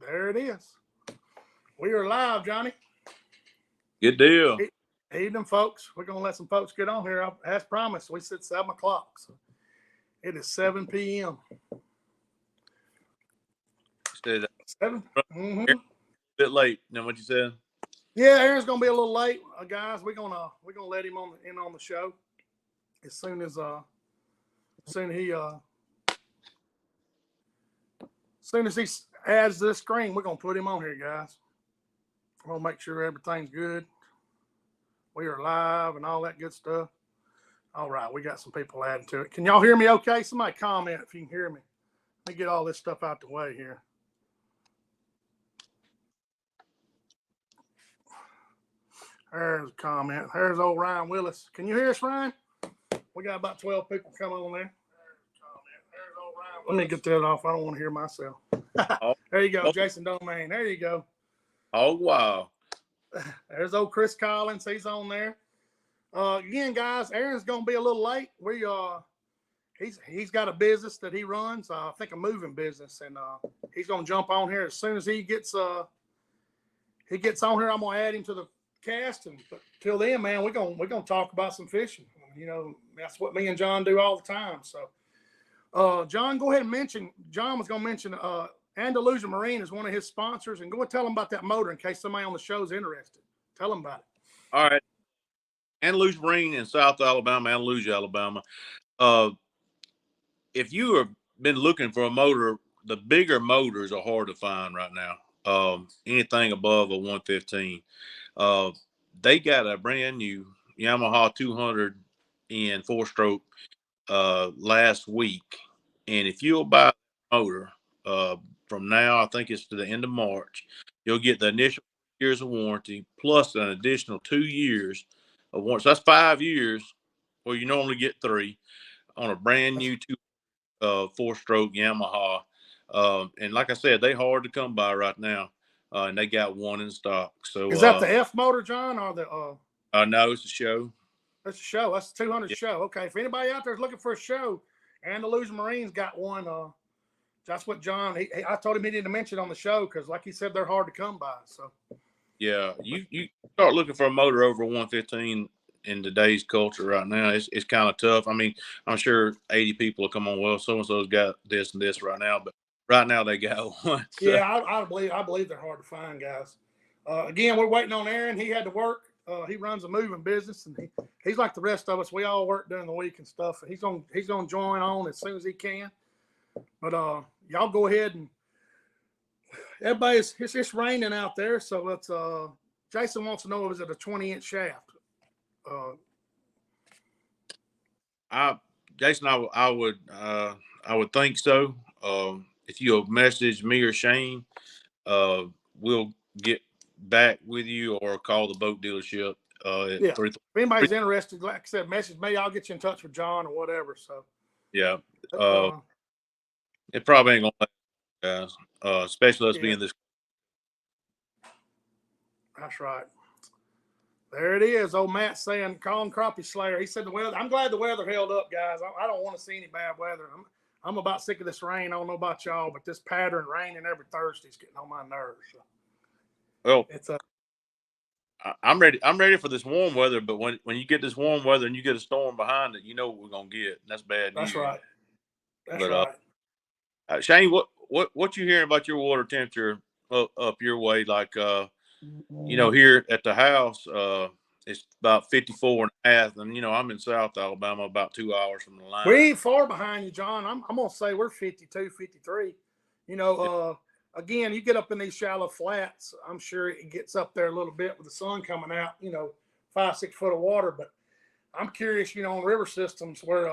There it is. We are live, Johnny. Good deal. Evening, folks. We're going to let some folks get on here. As promised, we said 7 o'clock. So it is 7 p.m. Said 7? A bit late than what you said. Yeah, Aaron's going to be a little late, guys. We're gonna let him in on the show as soon as he adds this screen. We're going to put him on here, guys. We're going to make sure everything's good. We are live and all that good stuff. All right, we got some people adding to it. Can y'all hear me okay? Somebody comment if you can hear me. Let me get all this stuff out the way here. There's a comment. There's old Ryan Willis. Can you hear us, Ryan? We got about 12 people coming on there. Let me get that off. I don't want to hear myself. There you go, Jason Domain. There you go. Oh, wow. There's old Chris Collins. He's on there. Again, guys, Aaron's going to be a little late. He's got a business that he runs. I think a moving business, and he's going to jump on here as soon as he gets on here. I'm going to add him to the cast, and but till then, man, we're gonna talk about some fishing. You know, that's what me and John do all the time. So, John, go ahead and mention. John was going to mention Andalusia Marine is one of his sponsors, and go and tell them about that motor in case somebody on the show is interested. Tell them about it. All right. Andalusia Marine in South Alabama, Andalusia, Alabama. If you have been looking for a motor, the bigger motors are hard to find right now. Anything above a 115. They got a brand new Yamaha 200 in 4-stroke last week. And if you'll buy a motor from now, I think it's to the end of March, you'll get the initial years of warranty plus an additional 2 years of warranty. So that's 5 years where you normally get 3 on a brand new 4-stroke Yamaha. And like I said, they hard to come by right now. And they got one in stock. So is that the F motor, John, or the no, it's a show. That's a show. That's the 200 show. Okay, if anybody out there is looking for a show, Andalusia Marine's got one. That's what John. I told him he didn't mention on the show because, like he said, they're hard to come by. So yeah, you start looking for a motor over 115 in today's culture right now. It's kind of tough. I mean, I'm sure 80 people will come on. Well, so and so's got this and this right now, but right now they got one. So. Yeah, I believe they're hard to find, guys. Again, we're waiting on Aaron. He had to work. He runs a moving business, and he's like the rest of us. We all work during the week and stuff. He's gonna join on as soon as he can. But y'all go ahead and it's raining out there, so it's Jason wants to know, is it a 20-inch shaft? Jason, I would think so. If you'll message me or Shane, we'll get back with you or call the boat dealership. If anybody's interested, like I said, message me. I'll get you in touch with John or whatever. So yeah, it probably ain't gonna last, guys. Especially us being this. That's right. There it is. Old Matt saying, call him Crappie Slayer. He said the weather. I'm glad the weather held up, guys. I don't want to see any bad weather. I'm about sick of this rain. I don't know about y'all, but this pattern raining every Thursday is getting on my nerves. So. Well, I'm ready. I'm ready for this warm weather. But when you get this warm weather and you get a storm behind it, you know what we're gonna get. That's bad news. That's right. That's right. Shane, what you hearing about your water temperature up your way? Like, here at the house, it's about 54.5, and I'm in South Alabama, about 2 hours from the line. We ain't far behind you, John. I'm gonna say we're 52, 53. Again, you get up in these shallow flats, I'm sure it gets up there a little bit with the sun coming out, 5, 6 foot of water. But I'm curious, on river systems where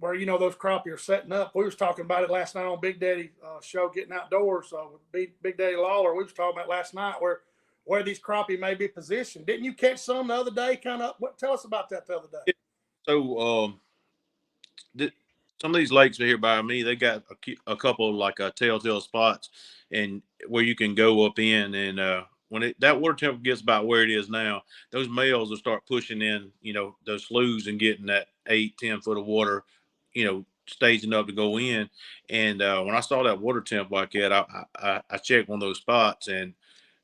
those crappie are setting up. We was talking about it last night on Big Daddy show, Getting Outdoors with Big Daddy Lawler. We was talking about last night where these crappie may be positioned. Didn't you catch some the other day? Tell us about that the other day. So, some of these lakes are here by me. They got a couple of like telltale spots, and where you can go up in. And when that water temperature gets about where it is now, those males will start pushing in, those sloughs and getting that 8-10 foot of water, staging up to go in. And when I saw that water temp like that, I checked one of those spots, and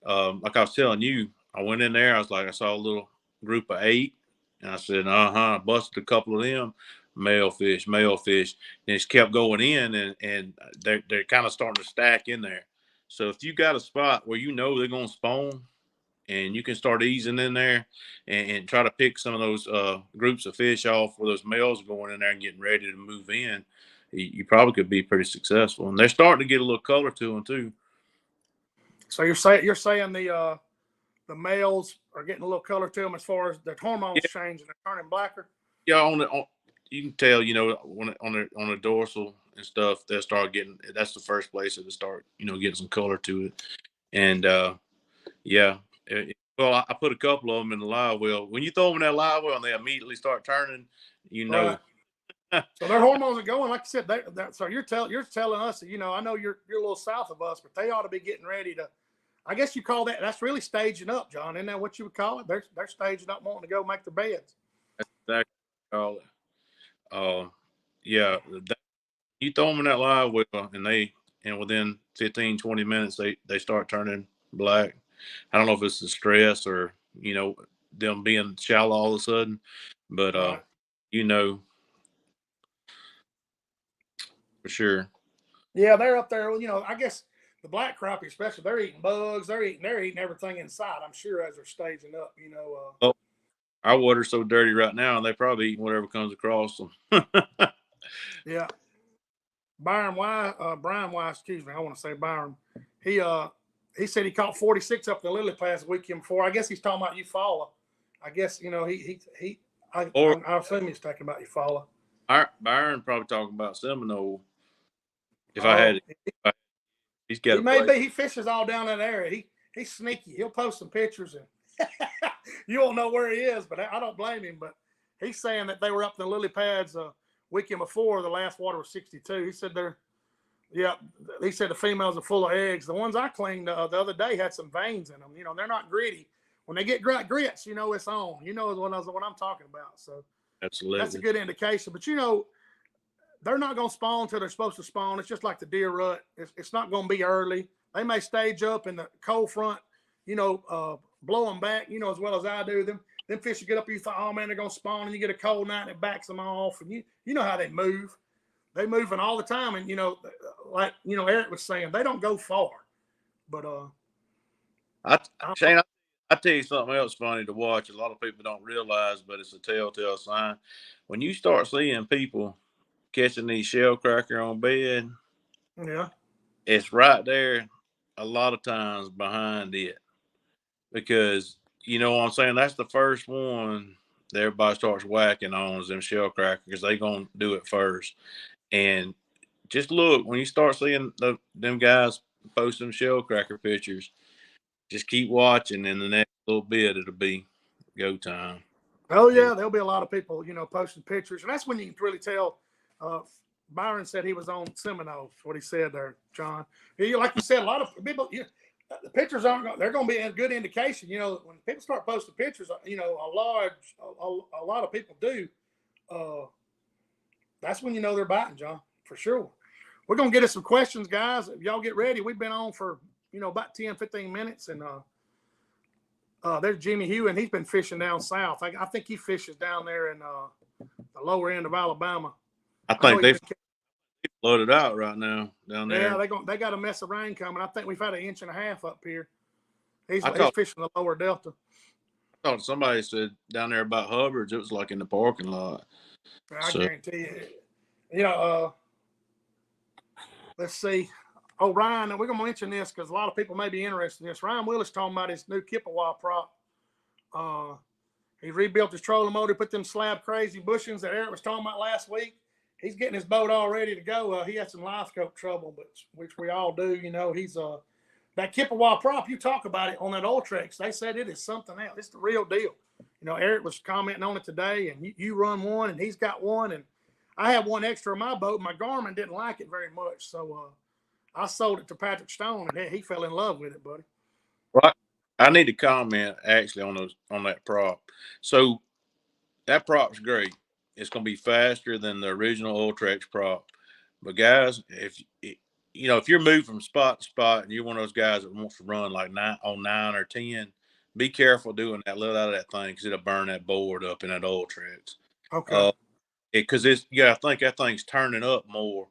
like I was telling you, I went in there. I was like, I saw a little group of 8, and I said, busted a couple of them male fish. And it's kept going in, and they're kind of starting to stack in there. So if you got a spot where you know they're going to spawn, and you can start easing in there and try to pick some of those groups of fish off where those males are going in there and getting ready to move in, you probably could be pretty successful. And they're starting to get a little color to them too. So you're saying the males are getting a little color to them as far as their hormones changing, they're turning blacker. Yeah, you can tell, when on the dorsal and stuff, they'll start getting. That's the first place that they start, getting some color to it. And yeah, well, I put a couple of them in the live well. When you throw them in that live well and they immediately start turning, Right. So their hormones are going, like I said. So you're telling us that, I know you're a little south of us, but they ought to be getting ready to. I guess you call that's really staging up, John. Isn't that what you would call it? They're staging up, wanting to go make their beds. That's exactly what I call it. Yeah, you throw them in that live well, and within 15, 20 minutes they start turning black. I don't know if it's the stress or them being shallow all of a sudden, but Right. For sure. Yeah, they're up there. I guess the black crappie, especially, they're eating bugs. They're eating everything inside, I'm sure, as they're staging up. Oh, our water's so dirty right now, and they probably eat whatever comes across them. Yeah. Brian Wise, excuse me. I want to say Byron. He said he caught 46 up the lily pads the weekend before. I guess he's talking about Eufaula. I guess I assume he's talking about Eufaula. Byron probably talking about Seminole. If I had it, he's got. He may be. He fishes all down that area. He's sneaky. He'll post some pictures and you won't know where he is, but I don't blame him. But he's saying that they were up the lily pads weekend before. The last water was 62. He said he said the females are full of eggs. The ones I cleaned the other day had some veins in them. They're not gritty. When they get grits, it's on. What I'm talking about. So absolutely, that's a good indication. But they're not going to spawn until they're supposed to spawn. It's just like the deer rut. It's not going to be early. They may stage up in the cold front, blow them back, as well as I do. Them fish you get up, you thought, oh man, they're going to spawn, and you get a cold night and it backs them off. And you know how they move. They moving all the time. And, like, Eric was saying, they don't go far. But Shane, I tell you something else funny to watch. A lot of people don't realize, but it's a telltale sign. When you start seeing people catching these shell cracker on bed, yeah, it's right there a lot of times behind it, because you know what I'm saying, that's the first one that everybody starts whacking on is them shell crackers, because they gonna do it first. And just look, when you start seeing them guys post them shell cracker pictures, just keep watching. In the next little bit, it'll be go time. Oh yeah, there'll be a lot of people, posting pictures, and that's when you can really tell. Byron said he was on Seminole. What he said there, John. Like you said, a lot of people. The pictures they're going to be a good indication. When people start posting pictures, a lot of people do. That's when they're biting, John, for sure. We're going to get us some questions, guys. If y'all get ready, we've been on for about 10, 15 minutes, and there's Jimmy Hugh, and he's been fishing down south. I think he fishes down there in the lower end of Alabama. I think they've flooded out right now down there. Yeah, they got a mess of rain coming. I think we've had 1.5 inches up here. He's fishing the lower delta. I thought somebody said down there about Hubbard's, it was like in the parking lot. I guarantee you. Let's see. Oh, Ryan, we're going to mention this because a lot of people may be interested in this. Ryan Willis talking about his new Kippewa prop. He rebuilt his trolling motor, put them slab crazy bushings that Eric was talking about last week. He's getting his boat all ready to go. He had some live scope trouble, which we all do. He's that Kippewa prop. You talk about it on that Ultrex. They said it is something else. It's the real deal. Eric was commenting on it today, and you run one, and he's got one, and I have one extra in my boat. My Garmin didn't like it very much, so I sold it to Patrick Stone, and he fell in love with it, buddy. Right. I need to comment actually on that prop. So that prop's great. It's going to be faster than the original Ultrex prop. But guys, if you're moving from spot to spot and you're one of those guys that wants to run like 9 or 10, be careful doing that. Let out of that thing because it'll burn that board up in that Ultrex. Okay. Because I think that thing's turning up more.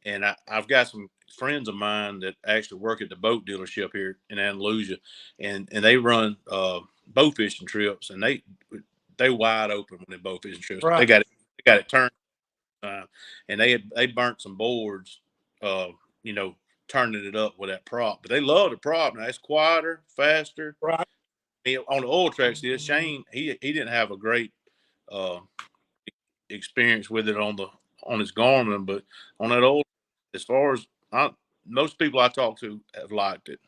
And I've got some friends of mine that actually work at the boat dealership here in Andalusia, and they run bow fishing trips, and they wide open when they bow fishing trips. Right. They got it turned, and they burnt some boards, turning it up with that prop. But they love the prop. Now it's quieter, faster. Right. On the Ultrex, Shane he didn't have a great experience with it on his Garmin, but on that old, as far as most people I talk to have liked it.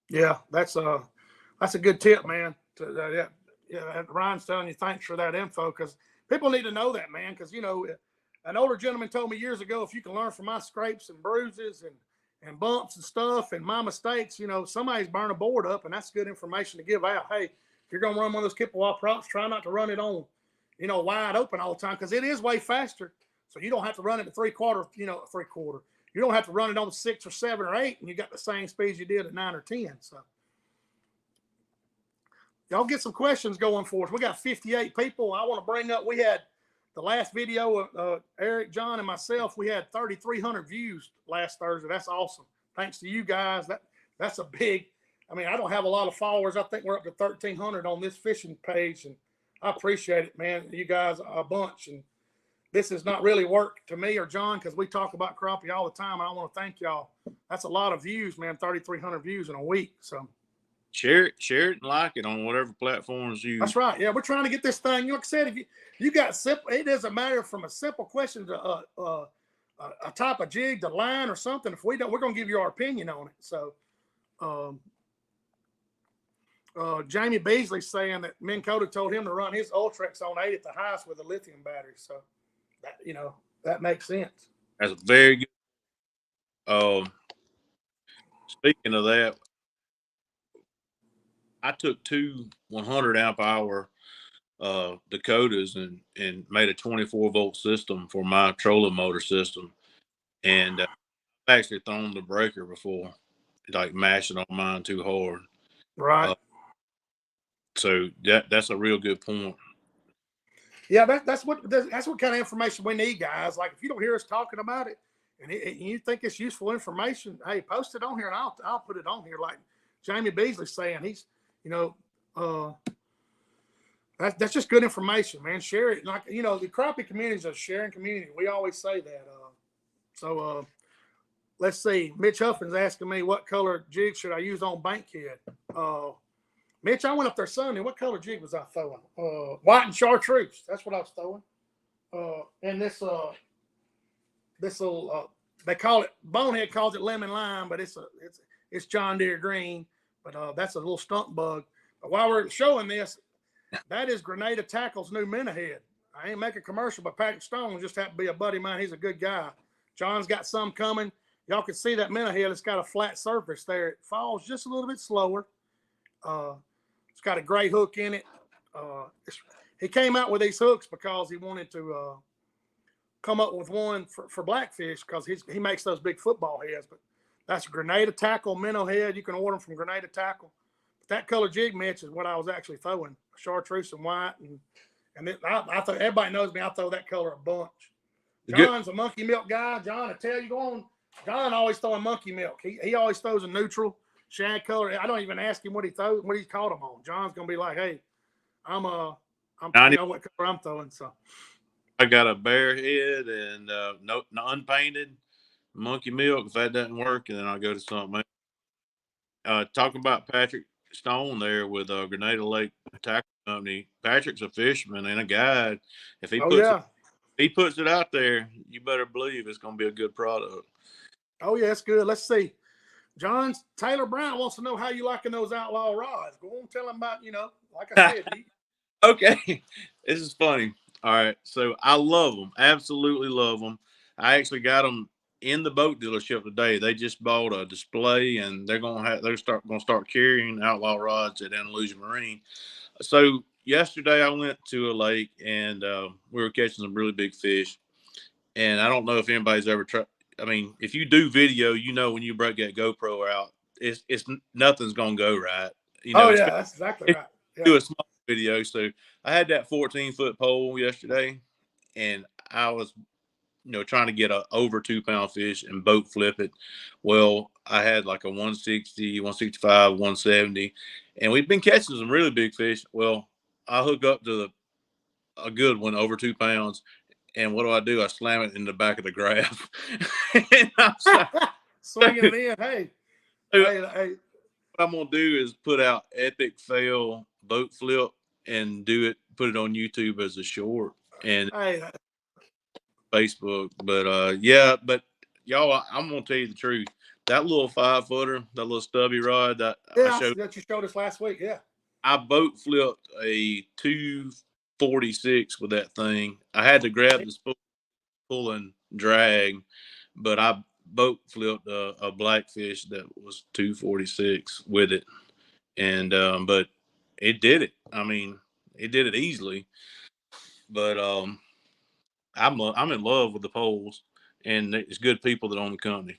Yeah, that's a good tip, man. Ryan's telling you thanks for that info, because people need to know that, man. Because an older gentleman told me years ago, if you can learn from my scrapes and bruises and bumps and stuff and my mistakes, somebody's burned a board up, and that's good information to give out. Hey, if you're gonna run one of those Kippewa props, try not to run it on, wide open all the time, because it is way faster. So you don't have to run it to three-quarter. You don't have to run it on 6 or 7 or 8, and you got the same speeds you did at 9 or 10. So y'all get some questions going for us. We got 58 people. I want to bring up, we had the last video of Eric, John, and myself, we had 3,300 views last Thursday. That's awesome. Thanks to you guys. That's a big, I don't have a lot of followers. I think we're up to 1,300 on this fishing page, and I appreciate it, man. You guys are a bunch, and this is not really work to me or John, because we talk about crappie all the time, and I want to thank y'all. That's a lot of views, man. 3,300 views in a week. So share it and like it on whatever platforms you. That's right. Yeah, we're trying to get this thing. Like I said, if you got simple, it doesn't matter from a simple question to a type of jig to line or something. If we don't, we're going to give you our opinion on it. So, Jamie Beasley saying that Minn Kota told him to run his Ultrex on 8 at the highest with a lithium battery. So, that makes sense. That's very good. Speaking of that, I took 2 100 amp hour Dakotas and made a 24-volt system for my trolling motor system, and I've actually thrown the breaker before, like mashing on mine too hard. Right. So that's a real good point. Yeah, that's what kind of information we need, guys. Like, if you don't hear us talking about it, and you think it's useful information, hey, post it on here, and I'll put it on here. Like Jamie Beasley saying, he's that's just good information, man. Share it. Like, the crappie community is a sharing community. We always say that. So let's see. Mitch Huffman's asking me what color jig should I use on bankhead. Mitch, I went up there Sunday. What color jig was I throwing? White and chartreuse. That's what I was throwing. And this little they call it, Bonehead calls it lemon lime, but it's John Deere green. But that's a little stump bug. But while we're showing this, that is Grenada Tackle's new minnow head. I ain't making a commercial, but Patrick Stone just happened to be a buddy of mine. He's a good guy. John's got some coming. Y'all can see that minnow head. It's got a flat surface there. It falls just a little bit slower. It's got a gray hook in it. He came out with these hooks because he wanted to come up with one for blackfish, because he makes those big football heads. But that's a Grenada Tackle minnow head. You can order them from Grenada Tackle. But that color jig, Mitch, is what I was actually throwing: chartreuse and white. And I thought, everybody knows me, I throw that color a bunch. John's a monkey milk guy. John, I tell you, John always throwing monkey milk. He always throws a neutral shag color. I don't even ask him what he throws, what he caught them on. John's gonna be like, hey, I'm what color I'm throwing. So I got a bear head and no unpainted monkey milk. If that doesn't work, and then I'll go to something else. Talking about Patrick Stone there with Grenada Lake Tackle Company. Patrick's a fisherman and a guide. If he puts it out there, you better believe it's gonna be a good product. Oh yeah, it's good. Let's see. Taylor Brown wants to know how you liking those outlaw rods. Go on, tell him about, like I said. Okay, this is funny. All right, so I love them, absolutely love them. I actually got them in the boat dealership today. They just bought a display, and they're gonna start carrying outlaw rods at Andalusia Marine. So yesterday I went to a lake and we were catching some really big fish. And I don't know if anybody's ever tried. I mean, if you do video, when you break that GoPro out, it's nothing's gonna go right. Oh It's yeah, that's exactly right. Yeah. do a small video. So I had that 14-foot pole yesterday, and I was trying to get a over 2 pound fish and boat flip it. Well, I had like a 160, 165, 170, and we've been catching some really big fish. Well, I hook up to a good one over 2 pounds. And what do? I slam it in the back of the graph. And I'm Swinging it in. Hey, what hey. I'm gonna do is put out epic fail boat flip and put it on YouTube as a short and Hey, Facebook. But yeah, but y'all, I'm gonna tell you the truth. That little 5-footer, that little stubby rod that I yeah, showed, that you showed us last week. Yeah. I boat flipped a 246 with that thing. I had to grab the spool, pull and drag, but I boat flipped a blackfish that was 246 with it, and but it did it. I mean, it did it easily. But I'm in love with the poles, and it's good people that own the company.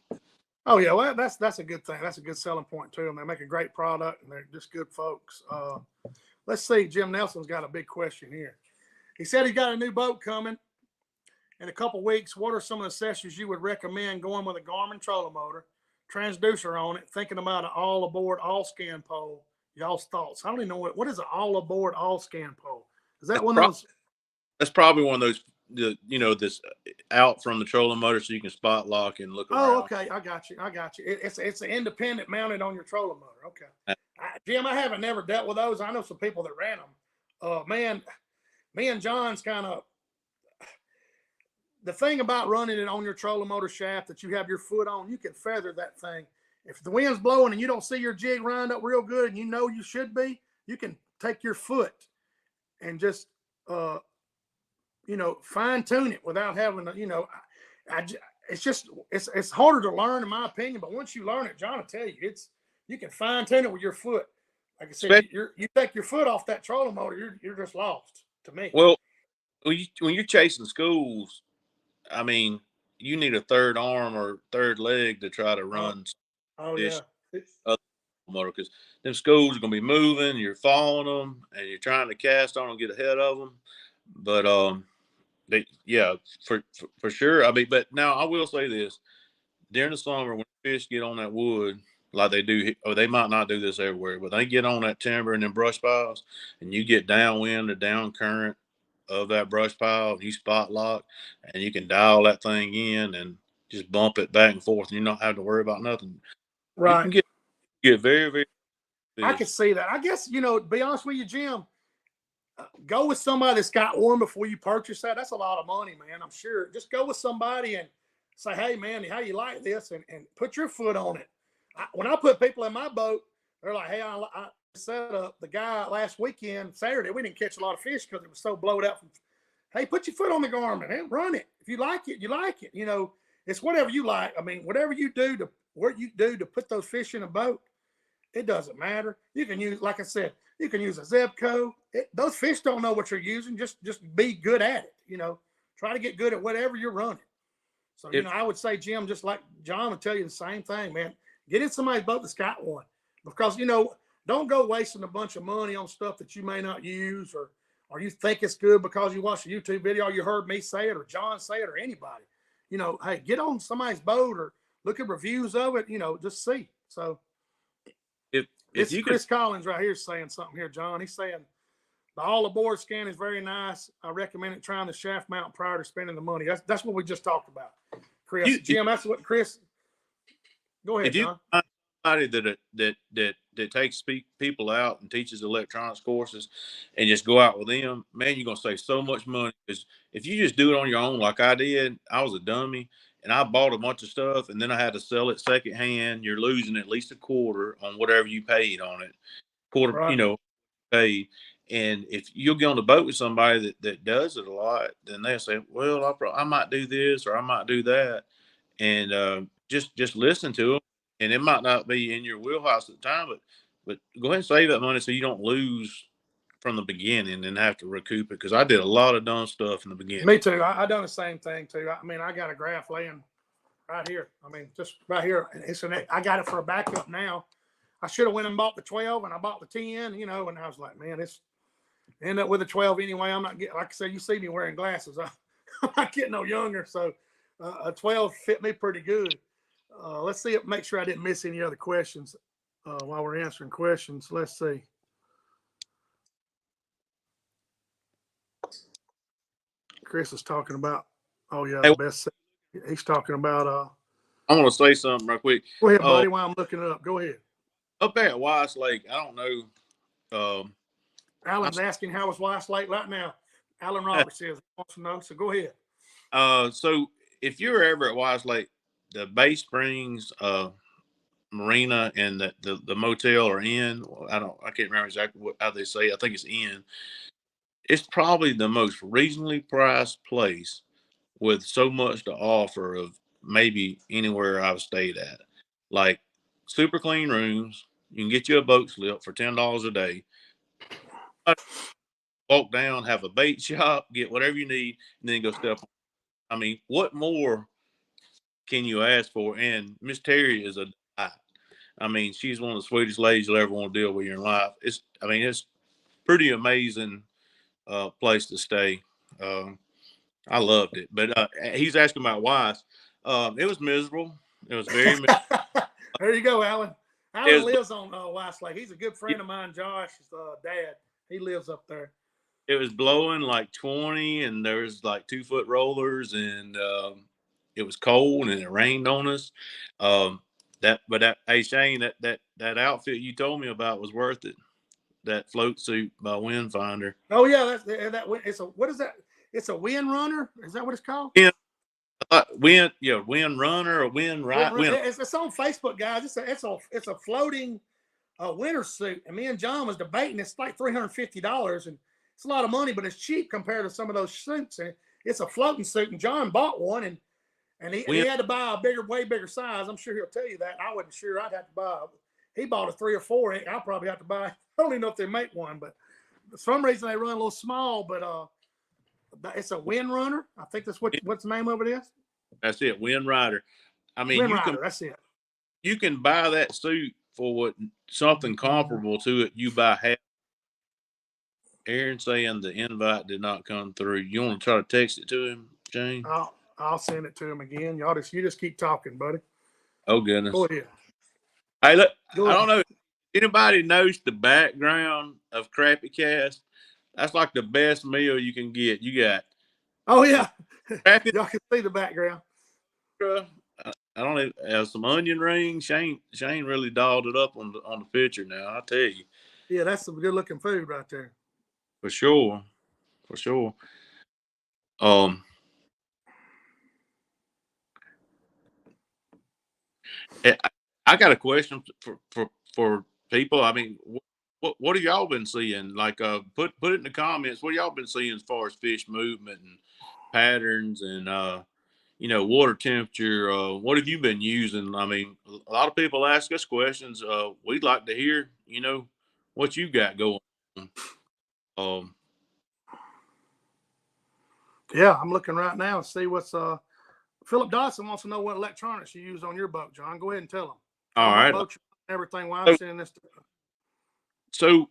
Oh yeah, well that's a good thing. That's a good selling point too. And they make a great product, and they're just good folks. Let's see. Jim Nelson's got a big question here. He said he got a new boat coming in a couple weeks. What are some of the accessories you would recommend going with a Garmin trolling motor, transducer on it, thinking about an all aboard all scan pole? Y'all's thoughts? I don't even know what is an all aboard all scan pole. Is that one of those? That's probably one of those. This out from the trolling motor, so you can spot lock and look Oh, around. okay. I got you. It's an independent mounted on your trolling motor. Okay. Jim, I haven't never dealt with those. I know some people that ran them. Man, me and John's kind of the thing about running it on your trolling motor shaft that you have your foot on, you can feather that thing. If the wind's blowing and you don't see your jig lined up real good and you should be, you can take your foot and just fine tune it without having to, it's harder to learn in my opinion, but once you learn it, John will tell you, you can fine tune it with your foot. Like I said, you take your foot off that trolling motor, you're just lost to me. Well, when you're chasing schools, I mean, you need a third arm or third leg to try to run. Oh yeah. Motor, because them schools are gonna be moving. You're following them, and you're trying to cast on and get ahead of them. But yeah, for sure. I mean, but now I will say this: during the summer, when fish get on that wood, like they do, or they might not do this everywhere, but they get on that timber and then brush piles, and you get downwind or down current of that brush pile, you spot lock, and you can dial that thing in and just bump it back and forth, and you don't have to worry about nothing. Right. You can get very, very fish. I could see that. I guess, to be honest with you, Jim, go with somebody that's got one before you purchase that. That's a lot of money, man. I'm sure. Just go with somebody and say, hey, man, how you like this? And put your foot on it. When I put people in my boat, they're like, hey, I set up the guy last weekend, Saturday. We didn't catch a lot of fish because it was so blowed out. Hey, put your foot on the Garmin and run it. If you like it, you like it. It's whatever you like. I mean, whatever you do to put those fish in a boat, it doesn't matter. You can use, like I said, you can use a Zebco. Those fish don't know what you're using. Just be good at it. Try to get good at whatever you're running. So, I would say, Jim, just like John would tell you the same thing, man. Get in somebody's boat that's got one. Because, don't go wasting a bunch of money on stuff that you may not use or you think it's good because you watched a YouTube video or you heard me say it or John say it or anybody. Hey, get on somebody's boat or look at reviews of it, just see. So this is Chris Collins right here saying something here, John. He's saying the all aboard scan is very nice. I recommend it trying the shaft mount prior to spending the money. That's what we just talked about, Chris. Jim, that's what Chris. Go ahead, John. Somebody that takes people out and teaches electronics courses and just go out with them, man, you're gonna save so much money. Because if you just do it on your own, like I did, I was a dummy and I bought a bunch of stuff and then I had to sell it secondhand. You're losing at least a quarter on whatever you paid on it. Quarter, right. Paid. And if you'll get on the boat with somebody that does it a lot, then they'll say, well, I might do this or I might do that. And just listen to them. And it might not be in your wheelhouse at the time, but go ahead and save that money so you don't lose from the beginning and have to recoup it because I did a lot of dumb stuff in the beginning. Me too. I done the same thing too. I mean, I got a graph laying right here. I mean, just right here. I got it for a backup now. I should have went and bought the 12 and I bought the 10, and I was like, man, it's end up with a 12 anyway. I'm not getting, like I said, you see me wearing glasses. I'm not getting no younger. So a 12 fit me pretty good. Let's see, make sure I didn't miss any other questions while we're answering questions. Let's see. Chris is talking about, the best. He's talking about. I want to say something real quick. Go ahead, buddy. While I'm looking it up, go ahead. Up there at Wise Lake, I don't know. Alan's asking how was Wise Lake right now. Alan Roberts says he wants to know. So go ahead. So if you're ever at Wise Lake, the Bay Springs Marina and the motel or inn, I can't remember exactly how they say it. I think it's inn. It's probably the most reasonably priced place with so much to offer of maybe anywhere I've stayed at. Like super clean rooms. You can get you a boat slip for $10 a day. Walk down, have a bait shop, get whatever you need, and then go step on. I mean, what more can you ask for? And Miss Terry is a delight. I mean, she's one of the sweetest ladies you'll ever want to deal with in your life. It's pretty amazing place to stay. I loved it. But he's asking about Wise. It was miserable. It was very miserable. There you go, Alan. Alan lives on Wise Lake. He's a good friend of mine, Josh's dad. He lives up there. It was blowing like 20, and there was like 2-foot rollers, and it was cold, and it rained on us. Hey Shane, that outfit you told me about was worth it. That float suit by Windfinder. Oh yeah, what is that? It's a wind runner. Is that what it's called? Yeah. Wind runner or wind right. It's on Facebook, guys. It's a floating winter suit, and me and John was debating. It's like $350, and it's a lot of money, but it's cheap compared to some of those suits. And it's a floating suit, and John bought one, and he had to buy a way bigger size. I'm sure he'll tell you that. I wasn't sure I'd have to buy. He bought a 3 or 4. I'll probably have to buy. I don't even know if they make one, but for some reason they run a little small. But it's a wind runner. I think that's what's the name of it is. That's it, Wind Rider. I mean, that's it. You can buy that suit for something comparable to it. You buy half. Aaron saying the invite did not come through. You want to try to text it to him, Jane? I'll send it to him again. You just keep talking, buddy. Oh goodness. Go ahead. Hey, look, I don't know if anybody knows the background of CrappieKast. That's like the best meal you can get. You got. Oh yeah. Y'all can see the background. I don't even have some onion rings. Shane really dolled it up on the picture now. I tell you. Yeah, that's some good looking food right there. For sure. I got a question for people. I mean, what have y'all been seeing? Like, put it in the comments. What have y'all been seeing as far as fish movement and patterns and water temperature? What have you been using? I mean, a lot of people ask us questions. We'd like to hear, what you got going on. Yeah, I'm looking right now and see what's Philip Dodson wants to know what electronics you use on your boat, John. Go ahead and tell him. All right. Everything while I'm saying this. So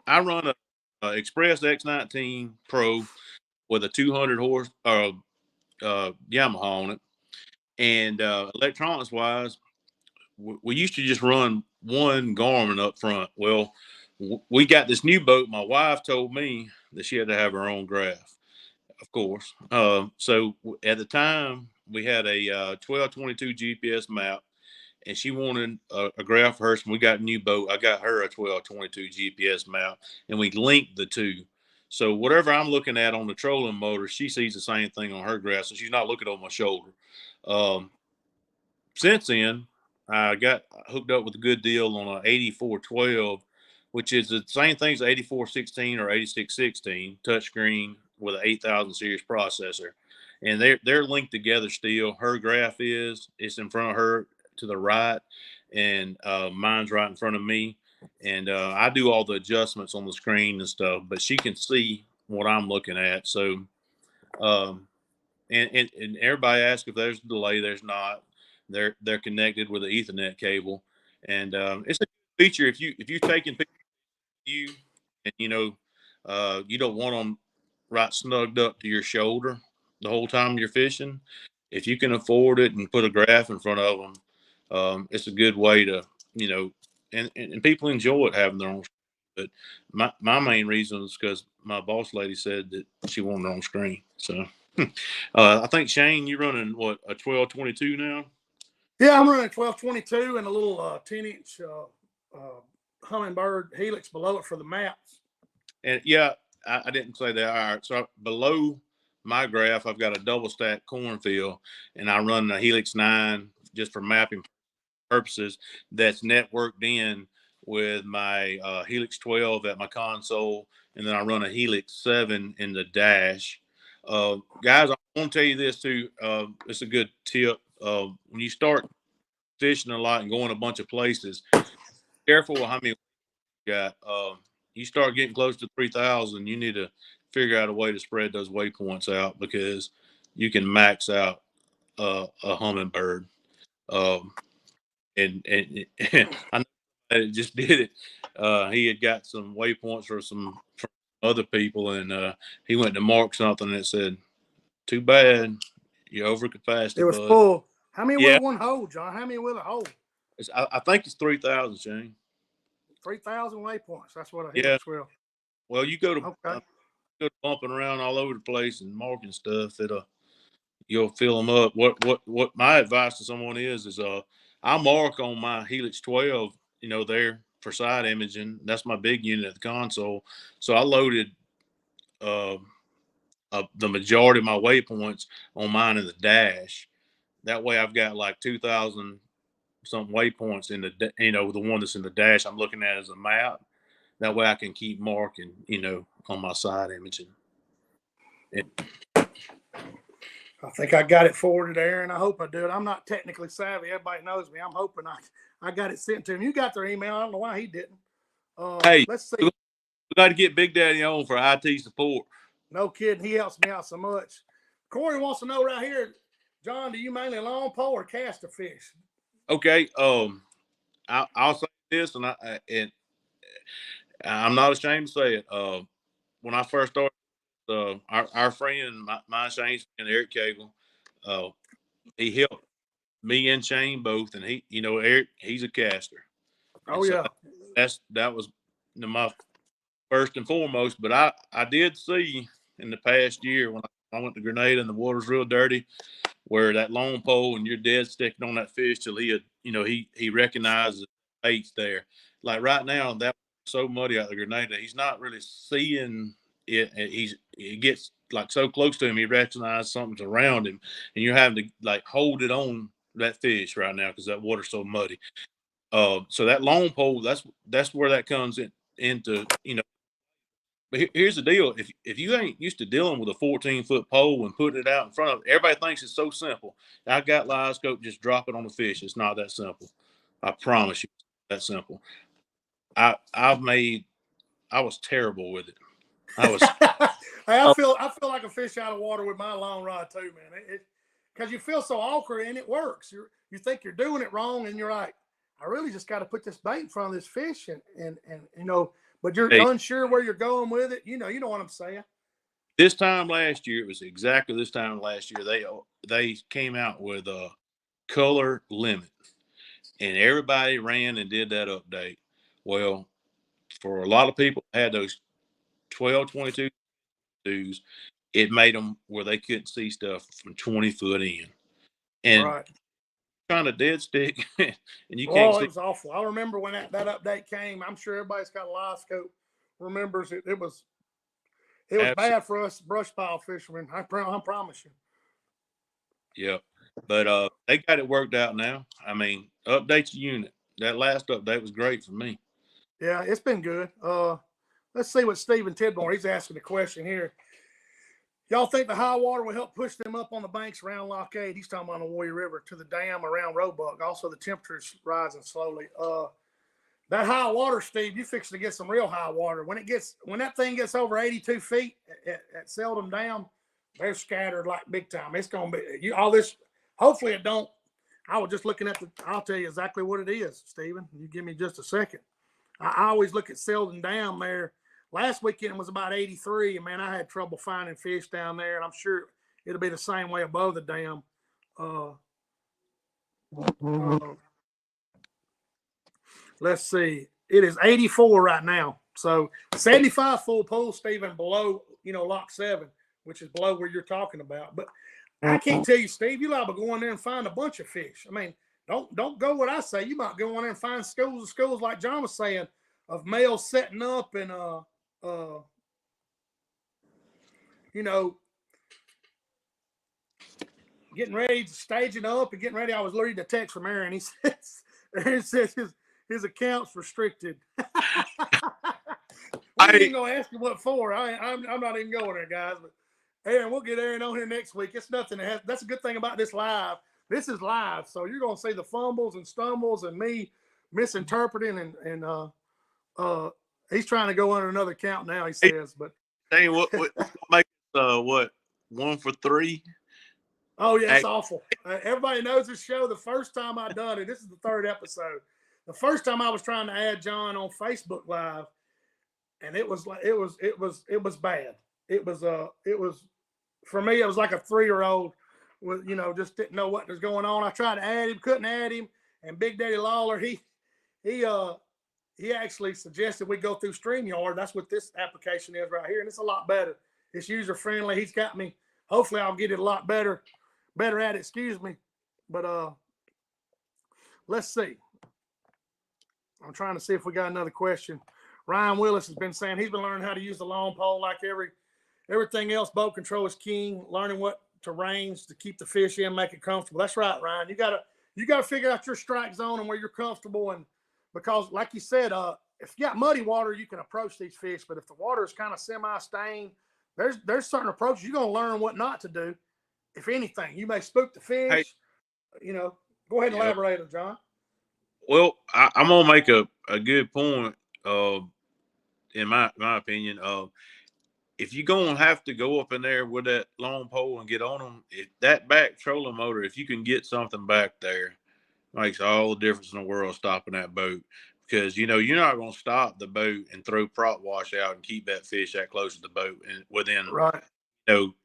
I run a Express X19 Pro with a 200 horse Yamaha on it, and electronics wise, we used to just run one Garmin up front. Well, we got this new boat. My wife told me that she had to have her own graph, of course. So at the time, we had a 1222 GPS map, and she wanted a graph for hers. When we got a new boat, I got her a 1222 GPS map, and we linked the two. So whatever I'm looking at on the trolling motor, she sees the same thing on her graph, so she's not looking on my shoulder. Since then, I got hooked up with a good deal on an 8412, which is the same thing as 8416 or 8616 touchscreen with an 8000 series processor, and they're linked together still. Her graph it's in front of her to the right, and mine's right in front of me. and I do all the adjustments on the screen and stuff. But she can see what I'm looking at. So, um, and everybody asks if there's a delay. There's not. They're connected with an Ethernet cable, and it's a feature if you're taking pictures of you, and you don't want them right snugged up to your shoulder the whole time you're fishing. If you can afford it and put a graph in front of them, it's a good way to, and people enjoy it having their own. But my main reason is because my boss lady said that she wanted her own screen. So I think Shane, you're running what, a 1222 now? Yeah, I'm running 1222 and a little 10-inch Humminbird helix below it for the maps. And yeah, I didn't say that. All right. So below my graph, I've got a double stack cornfield, and I run a Helix 9 just for mapping purposes. That's networked in with my Helix 12 at my console, and then I run a Helix 7 in the dash. Guys, I want to tell you this too. It's a good tip. When you start fishing a lot and going a bunch of places, careful with how many you got. You start getting close to 3,000, you need to figure out a way to spread those waypoints out, because you can max out a Humminbird. Um, and I know that it just did it. He had got some waypoints from other people, and he went to mark something that said, "Too bad, you're over capacity, It was bud." full. How many Yeah, with one hole, John? How many with a hole? I think it's 3,000, Shane. 3,000 waypoints. That's what a Yeah. helix will. Well, you go to Okay. bumping around all over the place and marking stuff. You'll fill them up. What my advice to someone is I mark on my Helix 12, there for side imaging. That's my big unit at the console. So I loaded uh, the majority of my waypoints on mine in the dash. That way I've got like 2,000 something waypoints in the one that's in the dash I'm looking at as a map. That way I can keep marking, on my side imaging. I think I got it forwarded, Aaron. I hope I do it. I'm not technically savvy. Everybody knows me. I'm hoping I got it sent to him. You got their email. I don't know why he didn't. Hey, Let's see. we got to get Big Daddy on for IT support. No kidding. He helps me out so much. Corey wants to know right here, John, do you mainly long pole or cast a fish? Okay. I'll say this, and I'm not ashamed to say it. When I first started, our friend, my Shane's friend, Eric Cagle, he helped me and Shane both, and Eric, he's a caster, Oh and so yeah. that was my first and foremost. But I did see in the past year when I went to Grenada and the water's real dirty, where that long pole and you're dead sticking on that fish till he recognizes the bait's there. Like right now, that so muddy out the Grenada, he's not really seeing it. It gets like so close to him, he recognizes something's around him, and you're having to like hold it on that fish right now because that water's so muddy. So that long pole, that's where that comes into. But here's the deal: if you ain't used to dealing with a 14-foot pole and putting it out in front of everybody, thinks it's so simple. I got live scope, just drop it on the fish. It's not that simple. I promise you, it's that simple. I was terrible with it. I was. Hey, I Oh, feel like a fish out of water with my long rod too, man. Because you feel so awkward and it works. You think you're doing it wrong, and you're like, I really just got to put this bait in front of this fish, and but you're hey, unsure where you're going with it. You know what I'm saying. this time last year, it was exactly this time last year. They came out with a color limit, and everybody ran and did that update. Well, for a lot of people had those 1222s, it made them where they couldn't see stuff from 20 foot in, and Right. trying to dead stick and you can't Oh, it see. was awful. I remember when that update came. I'm sure everybody's got a live scope remembers it. It was Absolutely. bad for us brush pile fishermen. I promise you. Yep. But they got it worked out now. I mean, update your unit. That last update was great for me. Yeah, it's been good. Let's see what Stephen Tidmore, he's asking a question here. Y'all think the high water will help push them up on the banks around Lock 8? He's talking about the Warrior River to the dam around Roebuck. Also, the temperature's rising slowly. that high water, Steve, you fix to get some real high water. When that thing gets over 82 feet at Seldom Dam, they're scattered like big time. It's gonna be all this. Hopefully it don't. I was just looking at I'll tell you exactly what it is, Stephen. You give me just a second. I always look at Seldom Dam there. Last weekend was about 83, and man, I had trouble finding fish down there, and I'm sure it'll be the same way above the dam. Let's see. It is 84 right now. So 75 full pool, Stephen, below, lock 7, which is below where you're talking about. But I can't tell you, Steve, you're liable to go in there and find a bunch of fish. I mean, don't go what I say. You might go in there and find schools like John was saying, of males setting up and getting ready, staging up and getting ready. I was reading a text from Aaron. He says his account's restricted. I ain't gonna ask you what for. I'm not even going there, guys. But Aaron, we'll get Aaron on here next week. It's nothing that's a good thing about this live. This is live, so you're gonna see the fumbles and stumbles and me misinterpreting and he's trying to go under another count now, he says. But dang, what make what 1 for 3? Oh yeah, it's awful. Everybody knows this show. The first time I done it, this is the 3rd episode. The first time I was trying to add John on Facebook Live, and it was bad. It was for me. It was like a 3-year-old with just didn't know what was going on. I tried to add him, couldn't add him, and Big Daddy Lawler he actually suggested we go through StreamYard. That's what this application is right here, and it's a lot better. It's user friendly. He's got me. Hopefully, I'll get it a lot better at it. Excuse me, but let's see. I'm trying to see if we got another question. Ryan Willis has been saying he's been learning how to use the long pole like everything else. Boat control is king. Learning what to range to keep the fish in, make it comfortable. That's right, Ryan. You gotta figure out your strike zone and where you're comfortable. And because, like you said, if you got muddy water, you can approach these fish. But if the water is kind of semi-stained, there's certain approaches you're gonna learn what not to do. If anything, you may spook the fish. Hey, go ahead and elaborate, John. Well, I'm gonna make a good point. In my opinion, if you're gonna have to go up in there with that long pole and get on them, if that back trolling motor, if you can get something back there, makes all the difference in the world stopping that boat. Because you're not gonna stop the boat and throw prop wash out and keep that fish that close to the boat and within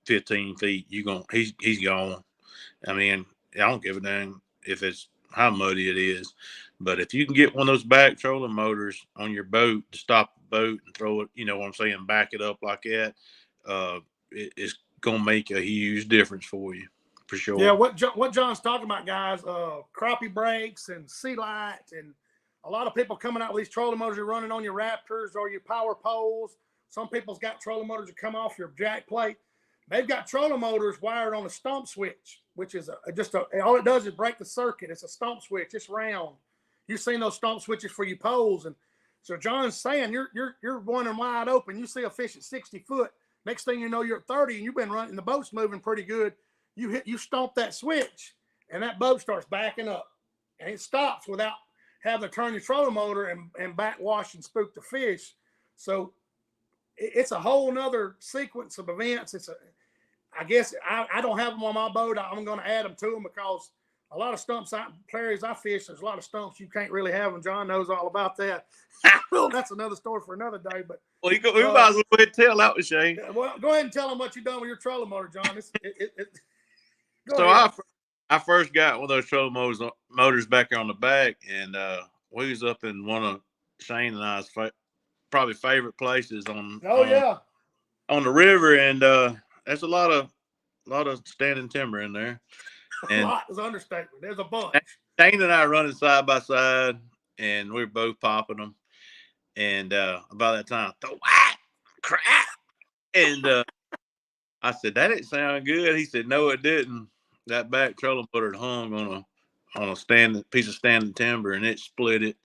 15 feet. He's gone. I mean, I don't give a damn if it's how muddy it is. But if you can get one of those back trolling motors on your boat to stop the boat and throw it, what I'm saying, back it up like that, it's going to make a huge difference for you, for sure. Yeah, what John's talking about, guys, crappie brakes and sea light, and a lot of people coming out with these trolling motors are running on your Raptors or your power poles. Some people's got trolling motors that come off your jack plate. They've got trolling motors wired on a stump switch, which is all it does is break the circuit. It's a stump switch. It's round. You've seen those stump switches for your poles, and so John's saying you're running wide open. You see a fish at 60 foot. Next thing you know, you're at 30, and you've been running. The boat's moving pretty good. You stomp that switch, and that boat starts backing up, and it stops without having to turn your trolling motor and backwash and spook the fish. So it's a whole nother sequence of events. I guess I don't have them on my boat. I'm going to add them to them because a lot of stumps, prairies I fish, there's a lot of stumps you can't really have them. John knows all about that. Well, that's another story for another day. But we might as well go ahead and tell that one, Shane. Well, go ahead and tell them what you've done with your trolling motor, John. I first got one of those trolling motors back there on the back, and we was up in one of Shane and I's probably favorite places on the river, and there's a lot of standing timber in there. And a lot is understatement. There's a bunch. Shane and I running side by side, and we were both popping them. And by that time, the white crap. And I said, that didn't sound good. He said, no, it didn't. That back trolling motor had hung on a piece of standing timber, and it split it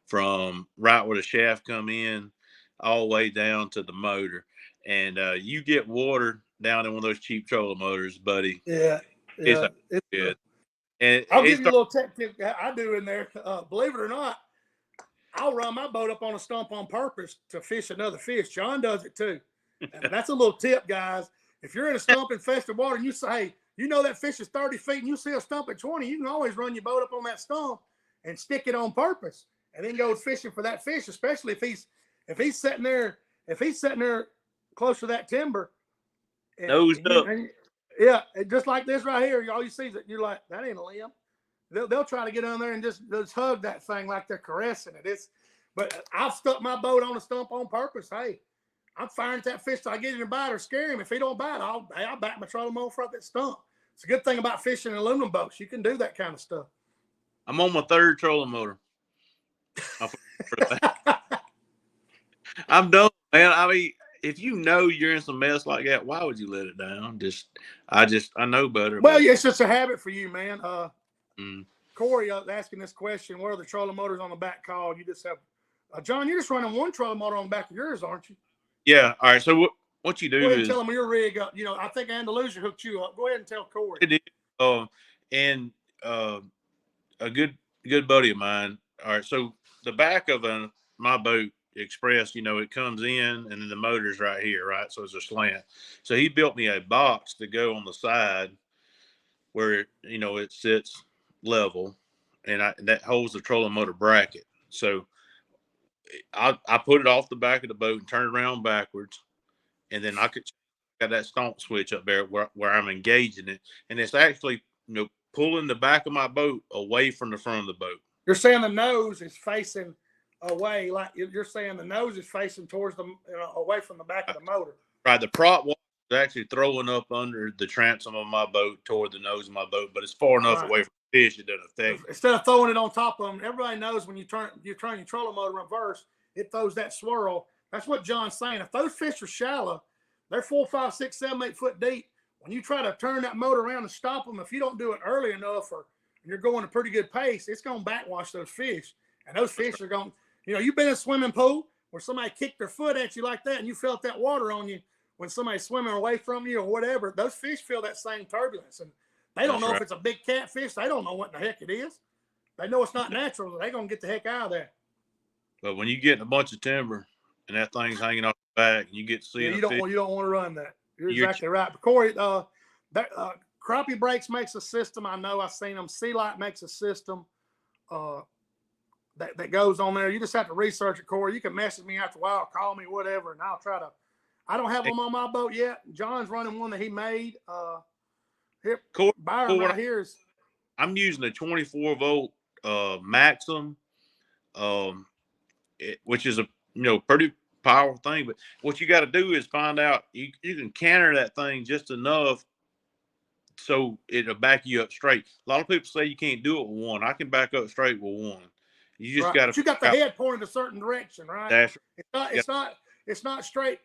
from right where the shaft come in all the way down to the motor. And you get water down in one of those cheap trolling motors, buddy. Yeah. It's good. And I'll give you a little tech tip I do in there. Believe it or not, I'll run my boat up on a stump on purpose to fish another fish. John does it too. And that's a little tip, guys. If you're in a stump infested water and you say, hey, you know that fish is 30 feet and you see a stump at 20, you can always run your boat up on that stump and stick it on purpose and then go fishing for that fish, especially if he's sitting there close to that timber. Nose up. Yeah, just like this right here. All you see is that you're like, that ain't a limb. They'll try to get on there and just hug that thing like they're caressing it. But I've stuck my boat on a stump on purpose. Hey, I'm firing at that fish till I get him to bite or scare him. If he don't bite, I'll back my trolling motor front that stump. It's a good thing about fishing aluminum boats. You can do that kind of stuff. I'm on my 3rd trolling motor. I'm done, man. I mean, if you know you're in some mess like that, why would you let it down? I know better. Well, yeah, it's just a habit for you, man. Mm. Corey asking this question: where are the trolling motors on the back called? You just have, John. You're just running one trolling motor on the back of yours, aren't you? Yeah. All right. So what you do is tell them your rig up. You know, I think Andalusia hooked you up. Go ahead and tell Corey. It did. And a good buddy of mine. All right. So the back of my boat Express, you know, it comes in and then the motor's right here, right? So it's a slant. So he built me a box to go on the side where, you know, it sits level and that holds the trolling motor bracket. So I put it off the back of the boat and turn it around backwards. And then I could got that stomp switch up there where I'm engaging it. And it's actually, you know, pulling the back of my boat away from the front of the boat. You're saying the nose is facing away, like you're saying the nose is facing towards away from the back of the motor. Right. The prop was actually throwing up under the transom of my boat toward the nose of my boat, but it's far enough away from the fish it doesn't affect. Instead of throwing it on top of them, everybody knows when you turn your trolling motor reverse, it throws that swirl. That's what John's saying. If those fish are shallow, they're 4, 5, 6, 7, 8 foot deep. When you try to turn that motor around and stop them, if you don't do it early enough or you're going a pretty good pace, it's going to backwash those fish. And those fish are going, you know, you've been in a swimming pool where somebody kicked their foot at you like that and you felt that water on you when somebody's swimming away from you or whatever. Those fish feel that same turbulence. And they don't know if it's a big catfish. They don't know what the heck it is. They know it's not natural. They're going to get the heck out of there. But when you get in a bunch of timber and that thing's hanging off the back and you get to see you don't want to run that. You're exactly right. But Corey, Crappie Brakes makes a system. I know I've seen them. Sea Light makes a system that goes on there. You just have to research it, Corey. You can message me after a while, call me, whatever, and I'll try to. I don't have them on my boat yet. John's running one that he made. Here, Corey, Byron right here is. I'm using a 24 volt Maxim, which is a pretty powerful thing. But what you got to do is find out you can canter that thing just enough so it'll back you up straight. A lot of people say you can't do it with one. I can back up straight with one. You just got to. You got the head pointed a certain direction, right? That's It's not straight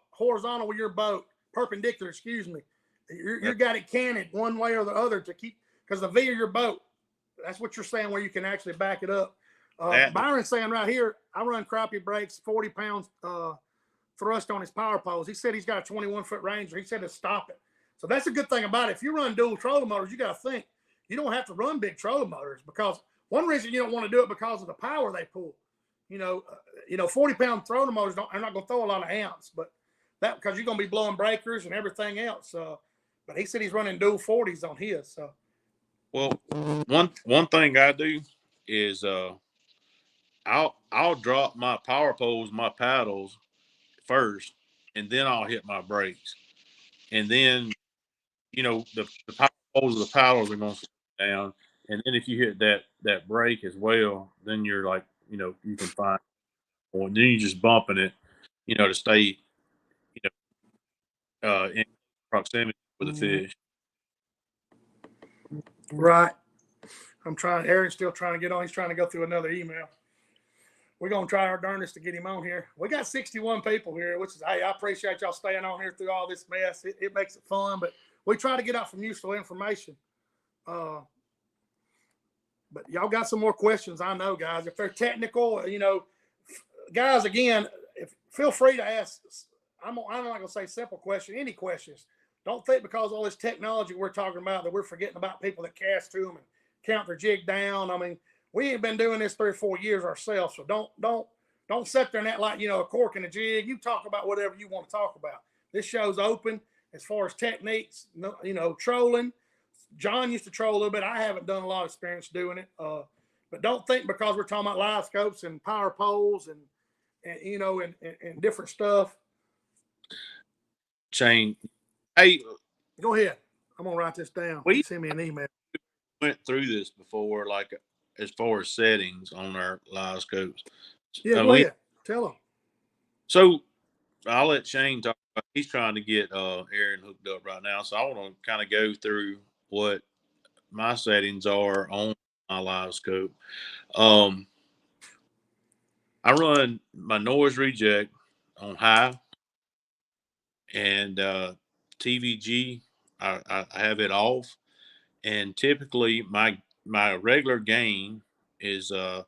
horizontal with your boat, perpendicular. Excuse me. You got it canted one way or the other to keep because the V of your boat. That's what you're saying, where you can actually back it up. Byron's saying right here, I run Crappie Brakes, 40 pounds thrust on his power poles. He said he's got a 21-foot Ranger. He said to stop it. So that's a good thing about it. If you run dual trolling motors, you got to think you don't have to run big trolling motors because one reason you don't want to do it because of the power they pull. 40-pound trolling motors are not going to throw a lot of amps, but that because you're going to be blowing breakers and everything else. But he said he's running dual 40s on his. So, well, one thing I do is I'll drop my power poles, my paddles first, and then I'll hit my brakes, and then the power poles of the paddles are going to slow down, and then if you hit that brake as well, then you're like you can find, or then you're just bumping it, to stay in proximity with the fish. Right. Aaron's still trying to get on. He's trying to go through another email. We're going to try our darndest to get him on here. We got 61 people here, which is, hey, I appreciate y'all staying on here through all this mess. It makes it fun, but we try to get out some useful information. But y'all got some more questions, I know, guys. If they're technical, guys, again, feel free to ask. I'm not going to say simple question, any questions. Don't think because all this technology we're talking about that we're forgetting about people that cast to them and count their jig down. I mean, we ain't been doing this 3 or 4 years ourselves. So don't sit there and act like, a cork and a jig. You talk about whatever you want to talk about. This show's open as far as techniques, trolling. John used to troll a little bit. I haven't done a lot of experience doing it. But don't think because we're talking about live scopes and power poles and different stuff. Shane, hey, go ahead. I'm gonna write this down. You send me an email. Went through this before, like as far as settings on our live scopes. Yeah, go ahead. Tell them. So I'll let Shane talk. He's trying to get Aaron hooked up right now, so I want to kind of go through what my settings are on my live scope. I run my noise reject on high, and TVG I have it off, and typically my regular gain is anywhere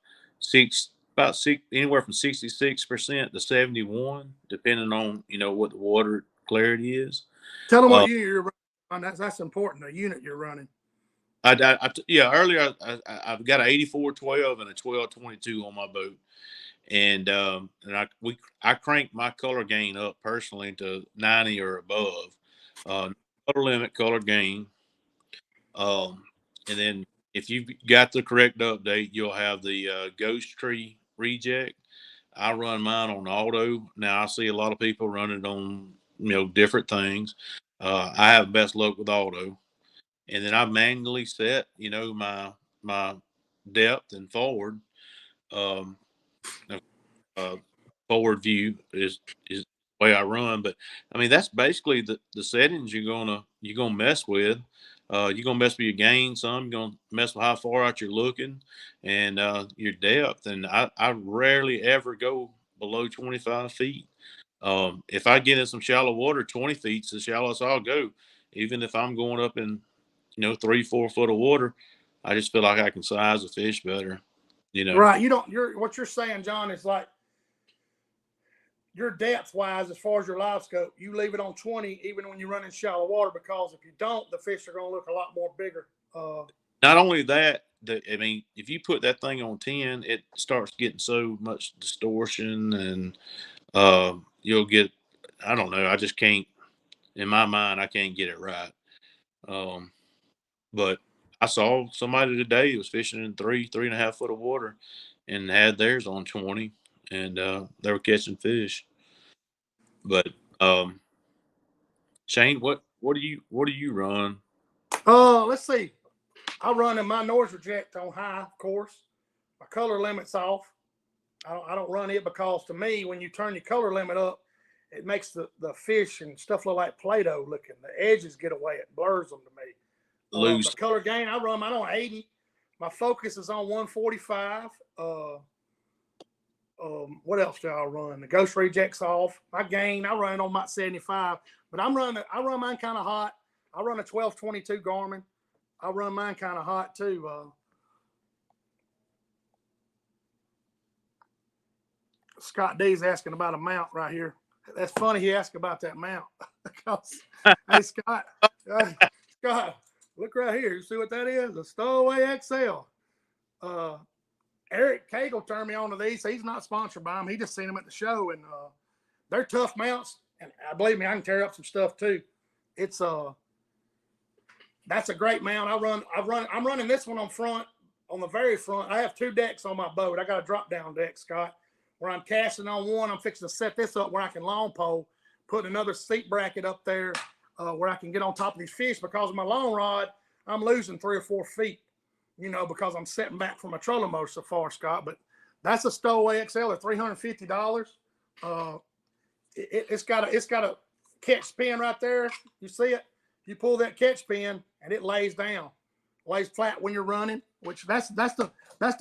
from 66% to 71, depending on what the water clarity is. Tell them what unit you're running. That's important. The unit you're running. Earlier I've got an 8412 and a 1222 on my boat, and I crank my color gain up personally to 90 or above. Color limit, color gain, and then if you've got the correct update, you'll have the ghost tree reject. I run mine on auto. Now I see a lot of people running it on different things. I have best luck with auto, and then I manually set my depth and forward. Forward view is the way I run, but I mean that's basically the settings you're gonna mess with. You're gonna mess with your gain some. You're gonna mess with how far out you're looking, and your depth. And I rarely ever go below 25 feet. If I get in some shallow water, 20 feet's the shallowest I'll go. Even if I'm going up in 3-4 foot of water, I just feel like I can size a fish better. Right. What you're saying, John, is like your depth wise, as far as your live scope, you leave it on 20 even when you run in shallow water, because if you don't, the fish are going to look a lot more bigger. Not only that, if you put that thing on 10, it starts getting so much distortion, and you'll get, I don't know, I just can't, in my mind, I can't get it right. But I saw somebody today who was fishing in 3.5 foot of water and had theirs on 20, and they were catching fish. But Shane, what do you run? Let's see. I run in my noise reject on high, of course. My color limit's off. I don't run it because to me, when you turn your color limit up, it makes the fish and stuff look like Play-Doh looking. The edges get away. It blurs them to me. Loose. The color gain, I run mine on 80. My focus is on 145. What else do I run? The ghost rejects off. My gain, I run on my 75. But I run mine kind of hot. I run a 1222 Garmin. I run mine kind of hot too. Scott D's asking about a mount right here. That's funny he asked about that mount. Because, hey, Scott, look right here. You see what that is? A Stowaway XL. Eric Cagle turned me on to these. He's not sponsored by them. He just seen them at the show, and they're tough mounts. And believe me, I can tear up some stuff too. It's that's a great mount. I'm running this one on the very front. I have 2 decks on my boat. I got a drop down deck, Scott, where I'm casting on one. I'm fixing to set this up where I can long pole, put another seat bracket up there where I can get on top of these fish, because of my long rod, I'm losing 3 or 4 feet, because I'm setting back from my trolling motor so far, Scott. But that's a Stowaway XL at $350. It's got a catch pin right there. You see it? You pull that catch pin and it lays down, lays flat when you're running. Which that's the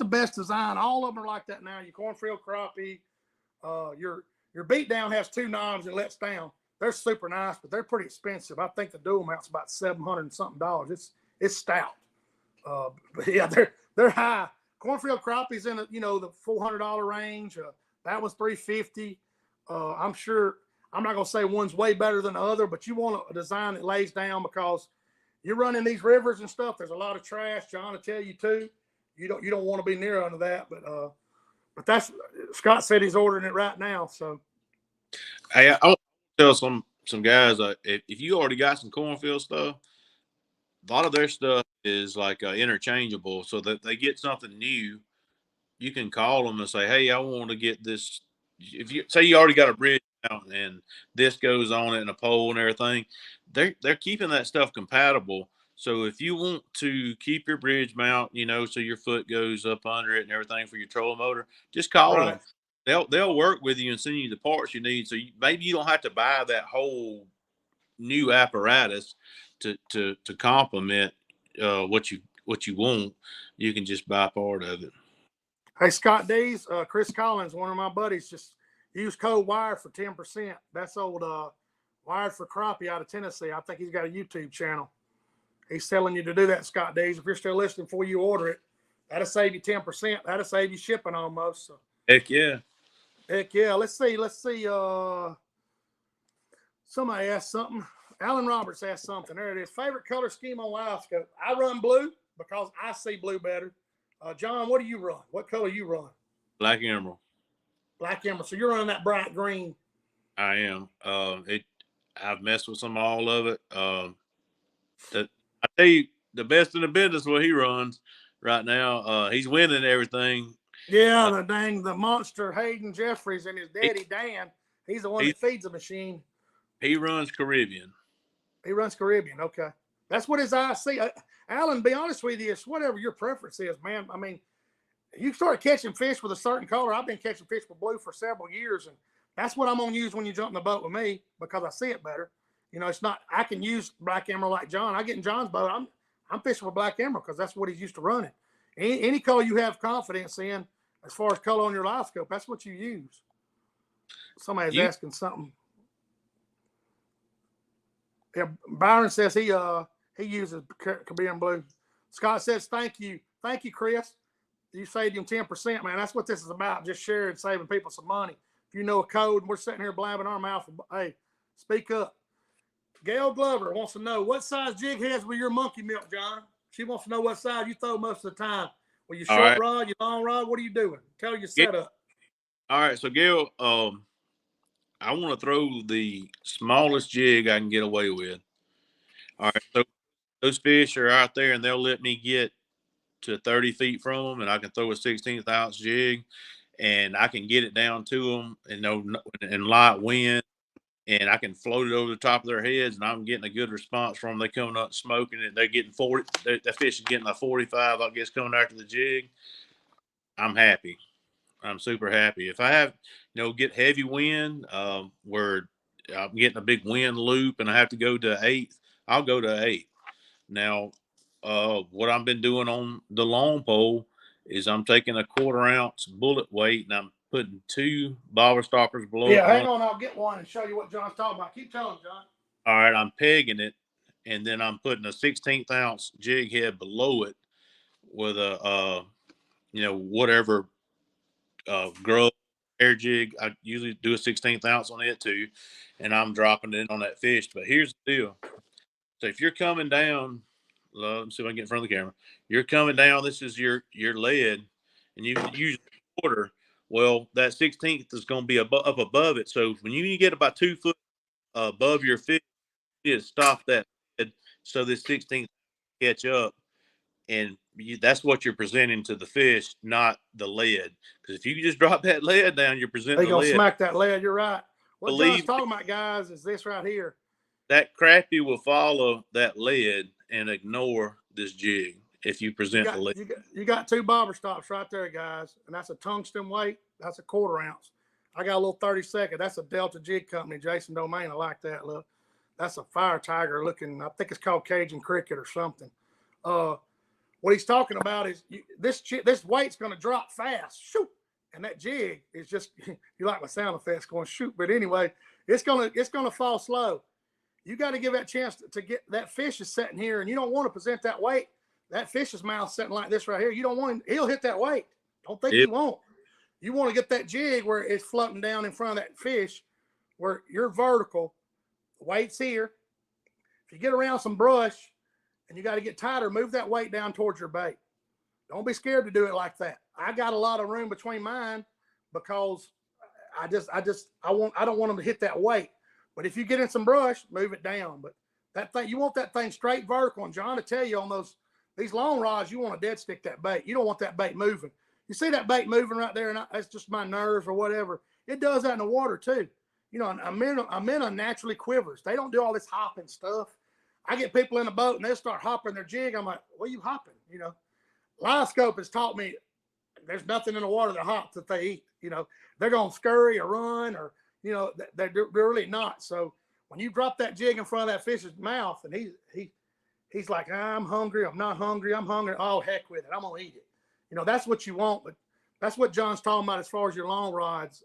best design. All of them are like that now. Your cornfield crappie, your beat down has 2 knobs and lets down. They're super nice, but they're pretty expensive. I think the dual mount's about $700 and something. It's stout. But yeah, they're high. Cornfield crappie's in the $400 range. That was $350. I'm sure. I'm not going to say one's way better than the other, but you want a design that lays down, because you're running these rivers and stuff. There's a lot of trash. John will tell you too. You don't want to be near under that. But that's Scott said he's ordering it right now. So Hey, I want to tell some guys if you already got some cornfield stuff, a lot of their stuff is like interchangeable, so that they get something new. You can call them and say, "Hey, I want to get this." If you say you already got a bridge mount and this goes on it and a pole and everything, they're keeping that stuff compatible. So if you want to keep your bridge mount, so your foot goes up under it and everything for your trolling motor, just call right. them. They'll work with you and send you the parts you need. So maybe you don't have to buy that whole new apparatus to complement what you want. You can just buy part of it. Hey, Scott D's, Chris Collins, one of my buddies, just use code WIRE for 10%. That's old Wired for Crappie out of Tennessee. I think he's got a YouTube channel. He's telling you to do that, Scott D's. If you're still listening before you order it, that'll save you 10%. That'll save you shipping almost. So. Heck yeah. Heck yeah. Let's see. Somebody asked something. Alan Roberts asked something. There it is. Favorite color scheme on live scope. I run blue because I see blue better. John, what do you run? What color you run? Black emerald. Black emerald. So you're running that bright green. I am. I've messed with all of it. I tell you, the best in the business what he runs right now. He's winning everything. Yeah, the monster Hayden Jeffries and his daddy Dan. He's the one that feeds the machine. He runs Caribbean. He runs Caribbean. Okay, that's what his eyes see. Alan, be honest with you, it's whatever your preference is, man. I mean, you start catching fish with a certain color. I've been catching fish with blue for several years, and that's what I'm gonna use when you jump in the boat with me because I see it better. It's not. I can use black emerald like John. I get in John's boat. I'm fishing with black emerald because that's what he's used to running. Any color you have confidence in, as far as color on your live scope, that's what you use. Somebody's asking something. Yeah, Byron says he uses Caribbean blue. Scott says thank you, Chris. You saved him 10%, man. That's what this is about. Just sharing, saving people some money. If you know a code, and we're sitting here blabbing our mouth. Hey, speak up. Gail Glover wants to know what size jig heads with your monkey milk, John. She wants to know what size you throw most of the time. Well, you short rod, you long rod. What are you doing? Tell her your setup. All right, so Gail, I want to throw the smallest jig I can get away with. All right, so those fish are out there, and they'll let me get to 30 feet from them, and I can throw a 16th ounce jig, and I can get it down to them, in light wind, and I can float it over the top of their heads, and I'm getting a good response from them. They coming up smoking it. They're getting 40. That fish is getting a 45, I guess, coming after the jig. I'm happy. I'm super happy. If I have, get heavy wind, where I'm getting a big wind loop and I have to go to 8th, I'll go to 8th. Now, what I've been doing on the long pole is I'm taking a 1/4 ounce bullet weight and I'm putting 2 bobber stoppers below it. Yeah, hang on. I'll get one and show you what John's talking about. Keep telling, John. All right, I'm pegging it, and then I'm putting a 16th ounce jig head below it with a, whatever grub air jig. I usually do a 16th ounce on it too, and I'm dropping it on that fish. But here's the deal. So if you're coming down, let me see if I can get in front of the camera. You're coming down, this is your lead, and you use water. Well, that 16th is going to be up above it. So when you get about 2 foot above your fish, you stop that lead so this 16th catch up. And that's what you're presenting to the fish, not the lead. Because if you just drop that lead down, you're presenting They're going to smack that lead. You're right. What John's talking about, guys, is this right here. That crappie will follow that lead and ignore this jig if you present the lead. You got 2 bobber stops right there, guys. And that's a tungsten weight. That's a 1/4 ounce. I got a little 30-second. That's a Delta Jig Company, Jason Domain. I like that. Look, that's a fire tiger looking. I think it's called Cajun Cricket or something. What he's talking about is this weight's going to drop fast. Shoot. And that jig is just, you like my sound effects going shoot. But anyway, it's going to fall slow. You got to give that chance to get that fish is sitting here, and you don't want to present that weight. That fish's mouth sitting like this right here. You don't want him, he'll hit that weight. Don't think he won't. You want to get that jig where it's floating down in front of that fish, where you're vertical. The weight's here. If you get around some brush and you got to get tighter, move that weight down towards your bait. Don't be scared to do it like that. I got a lot of room between mine because I don't want them to hit that weight. But if you get in some brush, move it down. But that thing, you want that thing straight vertical. And John, to tell you on these long rods, you want to dead stick that bait. You don't want that bait moving. You see that bait moving right there, and that's just my nerves or whatever. It does that in the water too. You know, a minnow naturally quivers. They don't do all this hopping stuff. I get people in a boat and they start hopping their jig. I'm like, what are you hopping? You know, live scope has taught me there's nothing in the water that hops that they eat. You know, they're going to scurry or run or, you know, they're really not. So when you drop that jig in front of that fish's mouth and he's like, I'm hungry. I'm not hungry. I'm hungry. Oh, heck with it. I'm going to eat it. You know, that's what you want. But that's what John's talking about as far as your long rods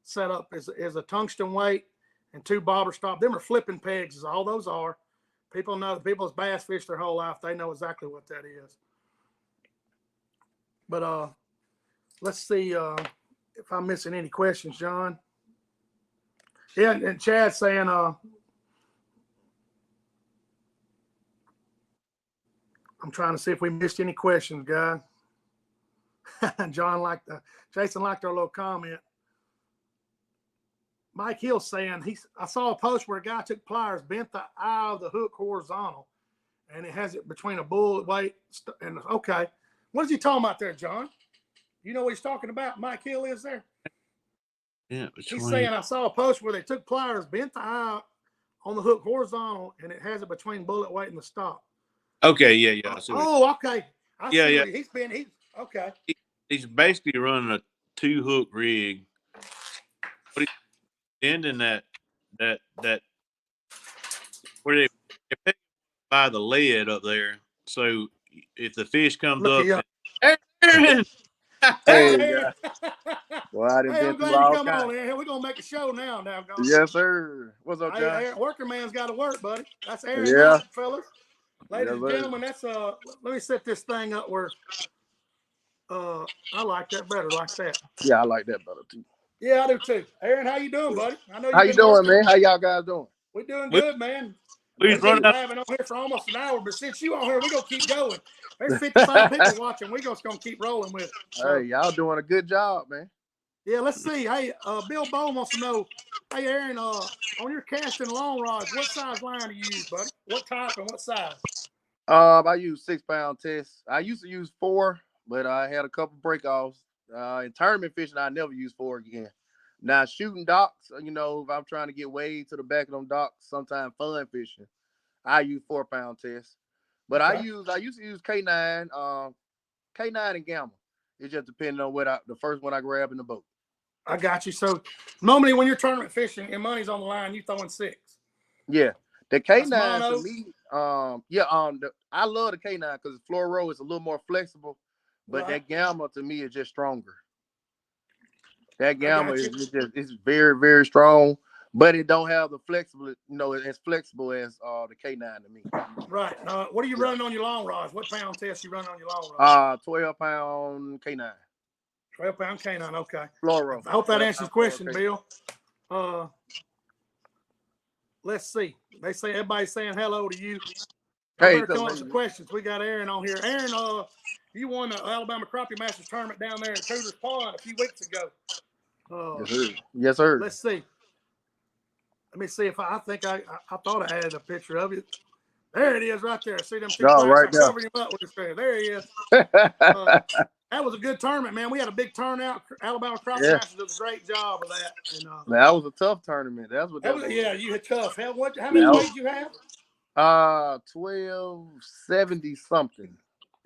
set up is a tungsten weight and 2 bobber stop. Them are flipping pegs is all those are. People know, people that's bass fish their whole life, they know exactly what that is. But let's see if I'm missing any questions, John. Yeah, and Chad's saying I'm trying to see if we missed any questions, guys. Jason liked our little comment. Mike Hill saying I saw a post where a guy took pliers, bent the eye of the hook horizontal, and it has it between a bullet weight and okay. What is he talking about there, John? You know what he's talking about? Mike Hill is there? Yeah. He's saying I saw a post where they took pliers, bent the eye on the hook horizontal, and it has it between bullet weight and the stop. Okay, yeah. Okay. I see. Okay. He's basically running a 2-hook rig, but he's ending that where they pick by the lead up there. So if the fish comes up, Aaron! Hey, well, I didn't I'm glad you come on, Aaron. We're gonna make a show now. Yes, sir. What's up, John? Aaron, worker man's got to work, buddy. That's Aaron, yeah, fellas. Ladies and gentlemen, that's let me set this thing up where I like that better, like that. Yeah, I like that better too. Yeah, I do too. Aaron, how you doing, buddy? I know how you doing, man? How y'all guys doing? We're doing good, man. We've been having on here for almost an hour, but since you on here, we're gonna keep going. There's 55 people watching. We're just gonna keep rolling with it. So, hey, y'all doing a good job, man. Yeah, let's see. Hey, Bill Bone wants to know, hey Aaron, on your casting long rods, what size line do you use, buddy? What type and what size? I use 6-pound tests. I used to use 4, but I had a couple breakoffs. In tournament fishing, I never use 4 again. Now shooting docks, you know, if I'm trying to get way to the back of them docks, sometimes fun fishing, I use 4-pound tests. But okay. I used to use K9, K9 and Gamma. It just depending on what the first one I grab in the boat. I got you. So normally when you're tournament fishing and money's on the line, you throwing 6. Yeah, the K9 to me, I love the K9 because fluoro is a little more flexible, but that Gamma to me is just stronger. That Gamma is very, very strong, but it don't have the flexible, you know, as flexible as the K9 to me. Right. What are you running on your long rods? What pound test you running on your long rods? 12-pound K9. 12-pound K9. Okay. Fluoro. I hope that answers the question, Bill. Let's see. They say everybody's saying hello to you. Hey, come up with some questions. We got Aaron on here. Aaron, you won the Alabama Crappie Masters tournament down there in Cooter's Pond a few weeks ago. Yes, sir. Let's see. Let me see if I think I thought I added a picture of it. There it is, right there. See them 2 flags? Right I covered him up with his finger. There he is. That was a good tournament, man. We had a big turnout. Alabama Crappie Masters did a great job of that. And, that was a tough tournament. That's what that was. Yeah, you had tough. How many weights you have? 1270 something.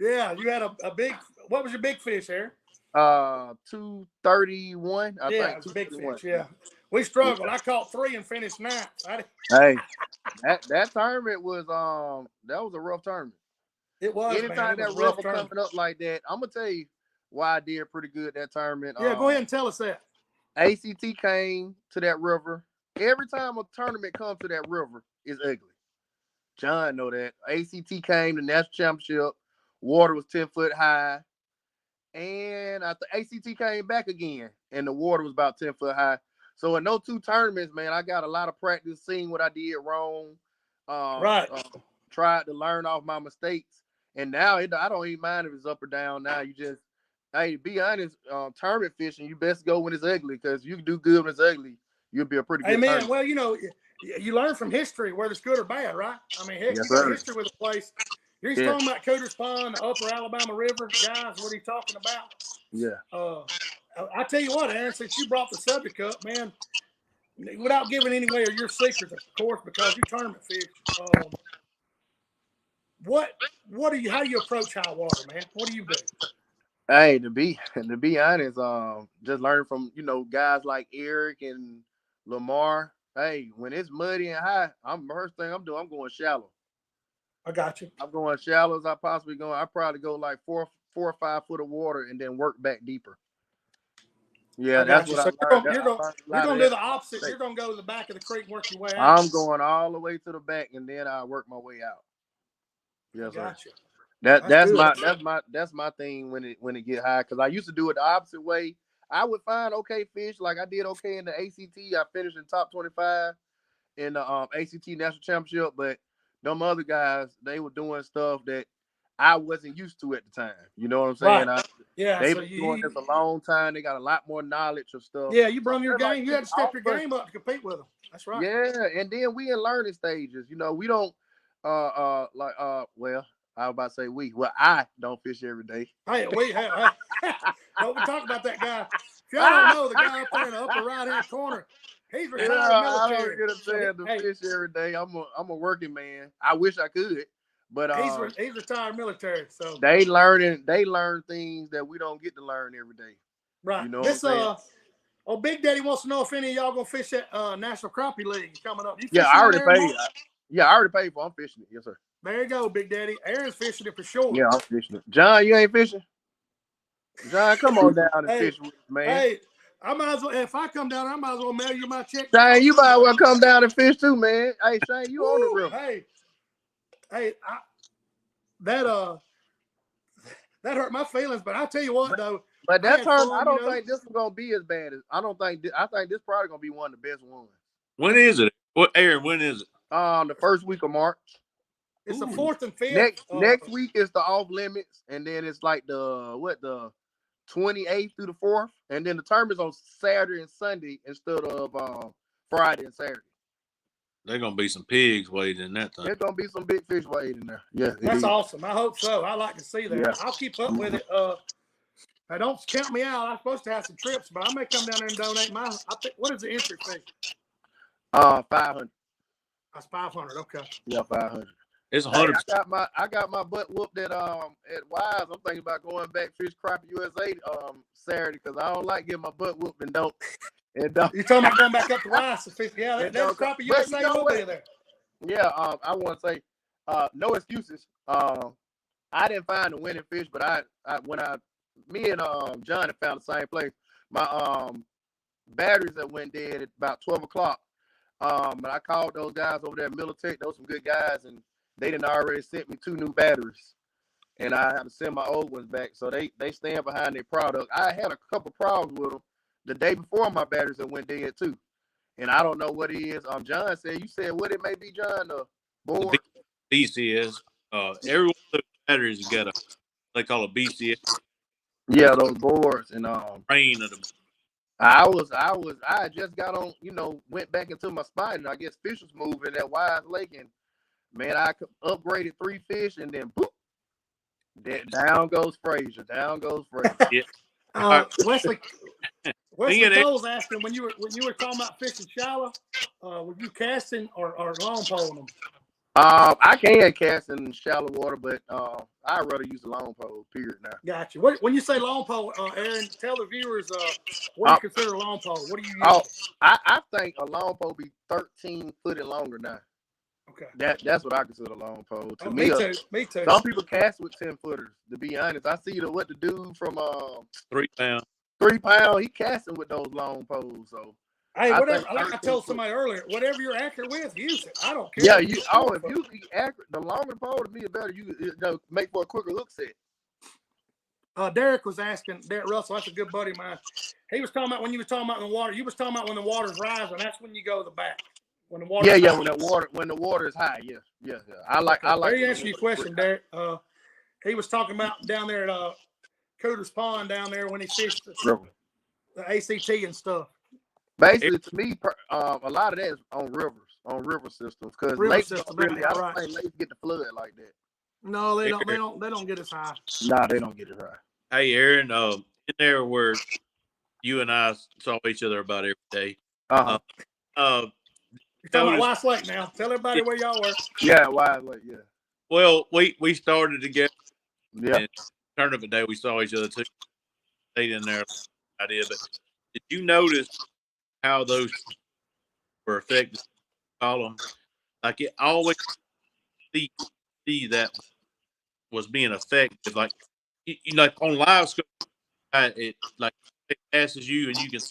Yeah, you had a big. What was your big fish, Aaron? 231. I think. It was a big fish. Yeah, we struggled. I caught 3 and finished 9th. Hey, that tournament was that was a rough tournament. It was. Anytime that river coming up like that, I'm gonna tell you why I did pretty good that tournament. Yeah, go ahead and tell us that. ACT came to that river. Every time a tournament comes to that river, it's ugly. John know that. ACT came, the national championship. Water was 10 foot high. And after ACT came back again, and the water was about 10 foot high. So in those 2 tournaments, man, I got a lot of practice seeing what I did wrong. Tried to learn off my mistakes. And now I don't even mind if it's up or down. Now you just, hey, to be honest, tournament fishing, you best go when it's ugly, because you can do good when it's ugly. You'll be a pretty good Amen. tournament. Well, you learn from history, whether it's good or bad, right? I mean, heck, Yes, you got sir. history with the place. He's Yeah. talking about Cooter's Pond, the Upper Alabama River, guys. What are you talking about? Yeah. I tell you what, Aaron, since you brought the subject up, man, without giving any away your secrets, of course, because you tournament fish. How do you approach high water, man? What do you do? Hey, to be honest, just learning from guys like Eric and Lamar. Hey, when it's muddy and high, first thing I'm doing, I'm going shallow. I got you. I'm going shallow as I possibly go. I probably go like 4 or 5 foot of water and then work back deeper. Yeah, that's what I learned. You're going to do the opposite. You're going to go to the back of the creek and work your way out. I'm going all the way to the back, and then I work my way out. Yes, sir. Gotcha. That's my thing when it get high, because I used to do it the opposite way. I would find okay fish, like I did okay in the ACT. I finished in top 25 in the ACT National Championship, but them other guys, they were doing stuff that I wasn't used to at the time. You know what I'm saying? Right. They've been doing this a long time. They got a lot more knowledge of stuff. Yeah, you brought your game. You had to step your game up to compete with them. That's right. Yeah, and then we in learning stages. We don't well, I was about to say we. Well, I don't fish every day. Hey, don't we talk about that guy? If y'all don't know, the guy up there in the upper right-hand corner, he's retired military. I don't get a chance to fish every day. I'm a working man. I wish I could, but he's retired military. So they learn things that we don't get to learn every day. Right. You know Big Daddy wants to know if any of y'all gonna fish that National Crappie League coming up. I already paid. I already paid for it. I'm fishing it. Yes, sir. There you go, Big Daddy. Aaron's fishing it for sure. Yeah, I'm fishing it. John, you ain't fishing? John, come on down and fish with me, man. Hey, I might as well. If I come down, I might as well mail you my check. Shane, you might as well come down and fish too, man. Hey, Shane, you on the river? Hey, that hurt my feelings. But I tell you what, though. But that time, I don't think this is gonna be as bad as. I think this probably gonna be one of the best ones. When is it? Aaron, when is it? The first week of March. It's the 4th and 5th. Next week is the off limits, and then it's like the 28th through the 4th, and then the tournament's on Saturday and Sunday instead of Friday and Saturday. There's gonna be some pigs waiting in that thing. There's gonna be some big fish waiting in there. Yeah, that's awesome. I hope so. I like to see that. Yeah. I'll keep up with it. I don't count me out. I'm supposed to have some trips, but I may come down there and donate what is the entry fee? 500. That's 500. Okay. Yeah, 500. It's 100. I got my butt whooped at Wise. I'm thinking about going back fish Crappie USA Saturday, because I don't like getting my butt whooped and don't. You're talking about going back up to Wise? Yeah, that's Crappie USA will be there. Yeah, I want to say no excuses. I didn't find the winning fish, but me and John had found the same place. My batteries that went dead at about 12 o'clock. And I called those guys over there at Militech. Those some good guys, and they didn't already sent me 2 new batteries, and I had to send my old ones back. So they stand behind their product. I had a couple problems with them the day before my batteries that went dead too, and I don't know what it is. John said, you said what it may be, John? The board. BCS. Every one of those batteries got they call a BCS. Yeah, those boards and Rain of them. I just got on, went back into my spot, and I guess fish was moving at Wise Lake, and man, I upgraded 3 fish, and then boop, down goes Frazier. Yeah. Wesley Cole's asking, when you were talking about fishing shallow, were you casting or long poling them? I can cast in shallow water, but I'd rather use a long pole, period, now. Gotcha. When you say long pole, Aaron, tell the viewers what do you consider a long pole? What do you use? I think a long pole be 13 foot and longer now. Okay. That's what I consider a long pole. To me too. Some people cast with 10 footers, to be honest. I see what the dude from 3 pound. 3 pound, he casting with those long poles, so. Hey, whatever. Like I told somebody earlier, whatever you're accurate with, use it. I don't care. Yeah, if you be accurate, the longer pole to me, the better. You make for a quicker hook set. Derek Russell, that's a good buddy of mine. He was talking about when you were talking about the water. You was talking about when the water's rising. That's when you go to the back. When the water. When the water is high. Yeah. I like. There you answer your question, Derek. he was talking about down there at Cooter's Pond down there when he fished the ACT and stuff. Basically, to me, a lot of that is on river systems, because lakes don't really, I don't think lakes get the flood like that. No, they don't. They don't get as high. Nah, they don't get as high. Hey, Aaron, in there where you and I saw each other about every day. Uh-huh. You're talking about Wise Lake now. Tell everybody where y'all were. Yeah, Wise Lake, yeah. Well, we started together. Yeah. And tournament day, we saw each other too. Stayed in there. I did, but did you notice how those were affected? Column, like it always see that was being affected. Like like on live scope, it like it passes you and you can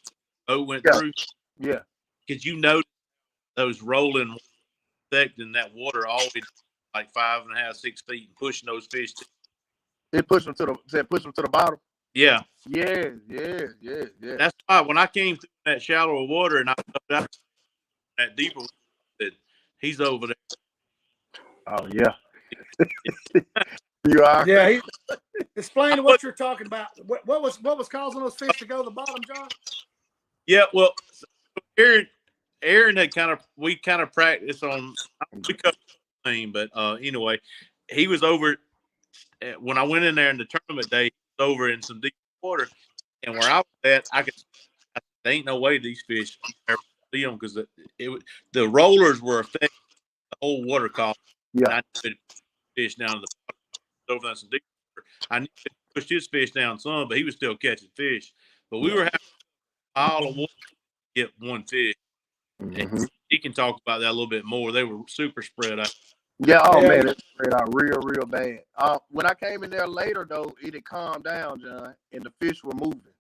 went through. Yeah. Could you notice those rolling affecting that water always like 5.5, 6 feet and pushing those fish? It pushed them to the bottom. Yeah. Yeah. That's why when I came through that shallower water and I got that deeper water, that he's over there. Oh yeah. You are. Yeah. Explain what you're talking about. What was causing those fish to go to the bottom, John? Yeah. Well, Aaron had we kind of practiced on thing, but anyway, he was over when I went in there in the tournament day. He was over in some deep water, and where I was at, there ain't no way these fish ever see them because the rollers were affecting the whole water column. Yeah. I needed to fish down to the bottom, over some deep water. I needed to push his fish down some, but he was still catching fish. But we were having a pile of water to get one fish. Mm-hmm. He can talk about that a little bit more. They were super spread out. Yeah, man, it spread out real bad. When I came in there later, though, it had calmed down, John, and the fish were moving.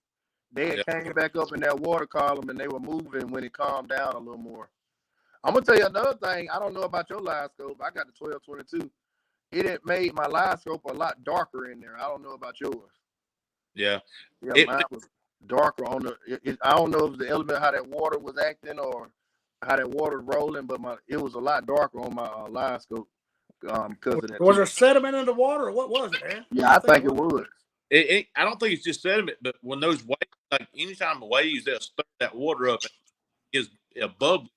They had came back up in that water column, and they were moving when it calmed down a little more. I'm going to tell you another thing. I don't know about your live scope. I got the 1222. It had made my live scope a lot darker in there. I don't know about yours. Yeah. Mine was darker on the I don't know if the element, how that water was acting or how that water was rolling, but it was a lot darker on my live scope because of that. Was there sediment in the water, or what was it, man? Yeah, I think it was. I don't think it's just sediment, but when those waves, like anytime the waves, they'll stir that water up, it gives a bubble.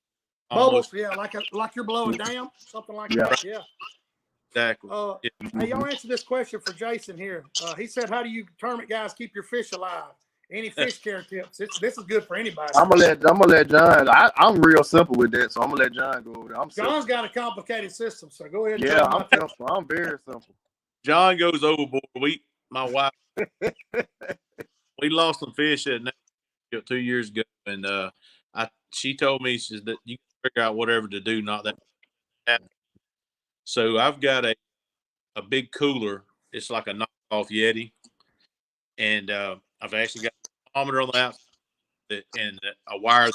Bubbles, yeah, like you're blowing down, something like that. Yeah. Exactly. Hey, y'all answer this question for Jason here. He said, "How do you tournament guys keep your fish alive? Any fish care tips?" This is good for anybody. I'm gonna let John. I'm real simple with that, so I'm gonna let John go over there. John's got a complicated system, so go ahead. Yeah, I'm simple. I'm very simple. John goes overboard. My wife, we lost some fish at 2 years ago, and she told me that you can figure out whatever to do, not that happen. So I've got a big cooler. It's like a knockoff Yeti, and I've actually got a thermometer on the outside and a wire,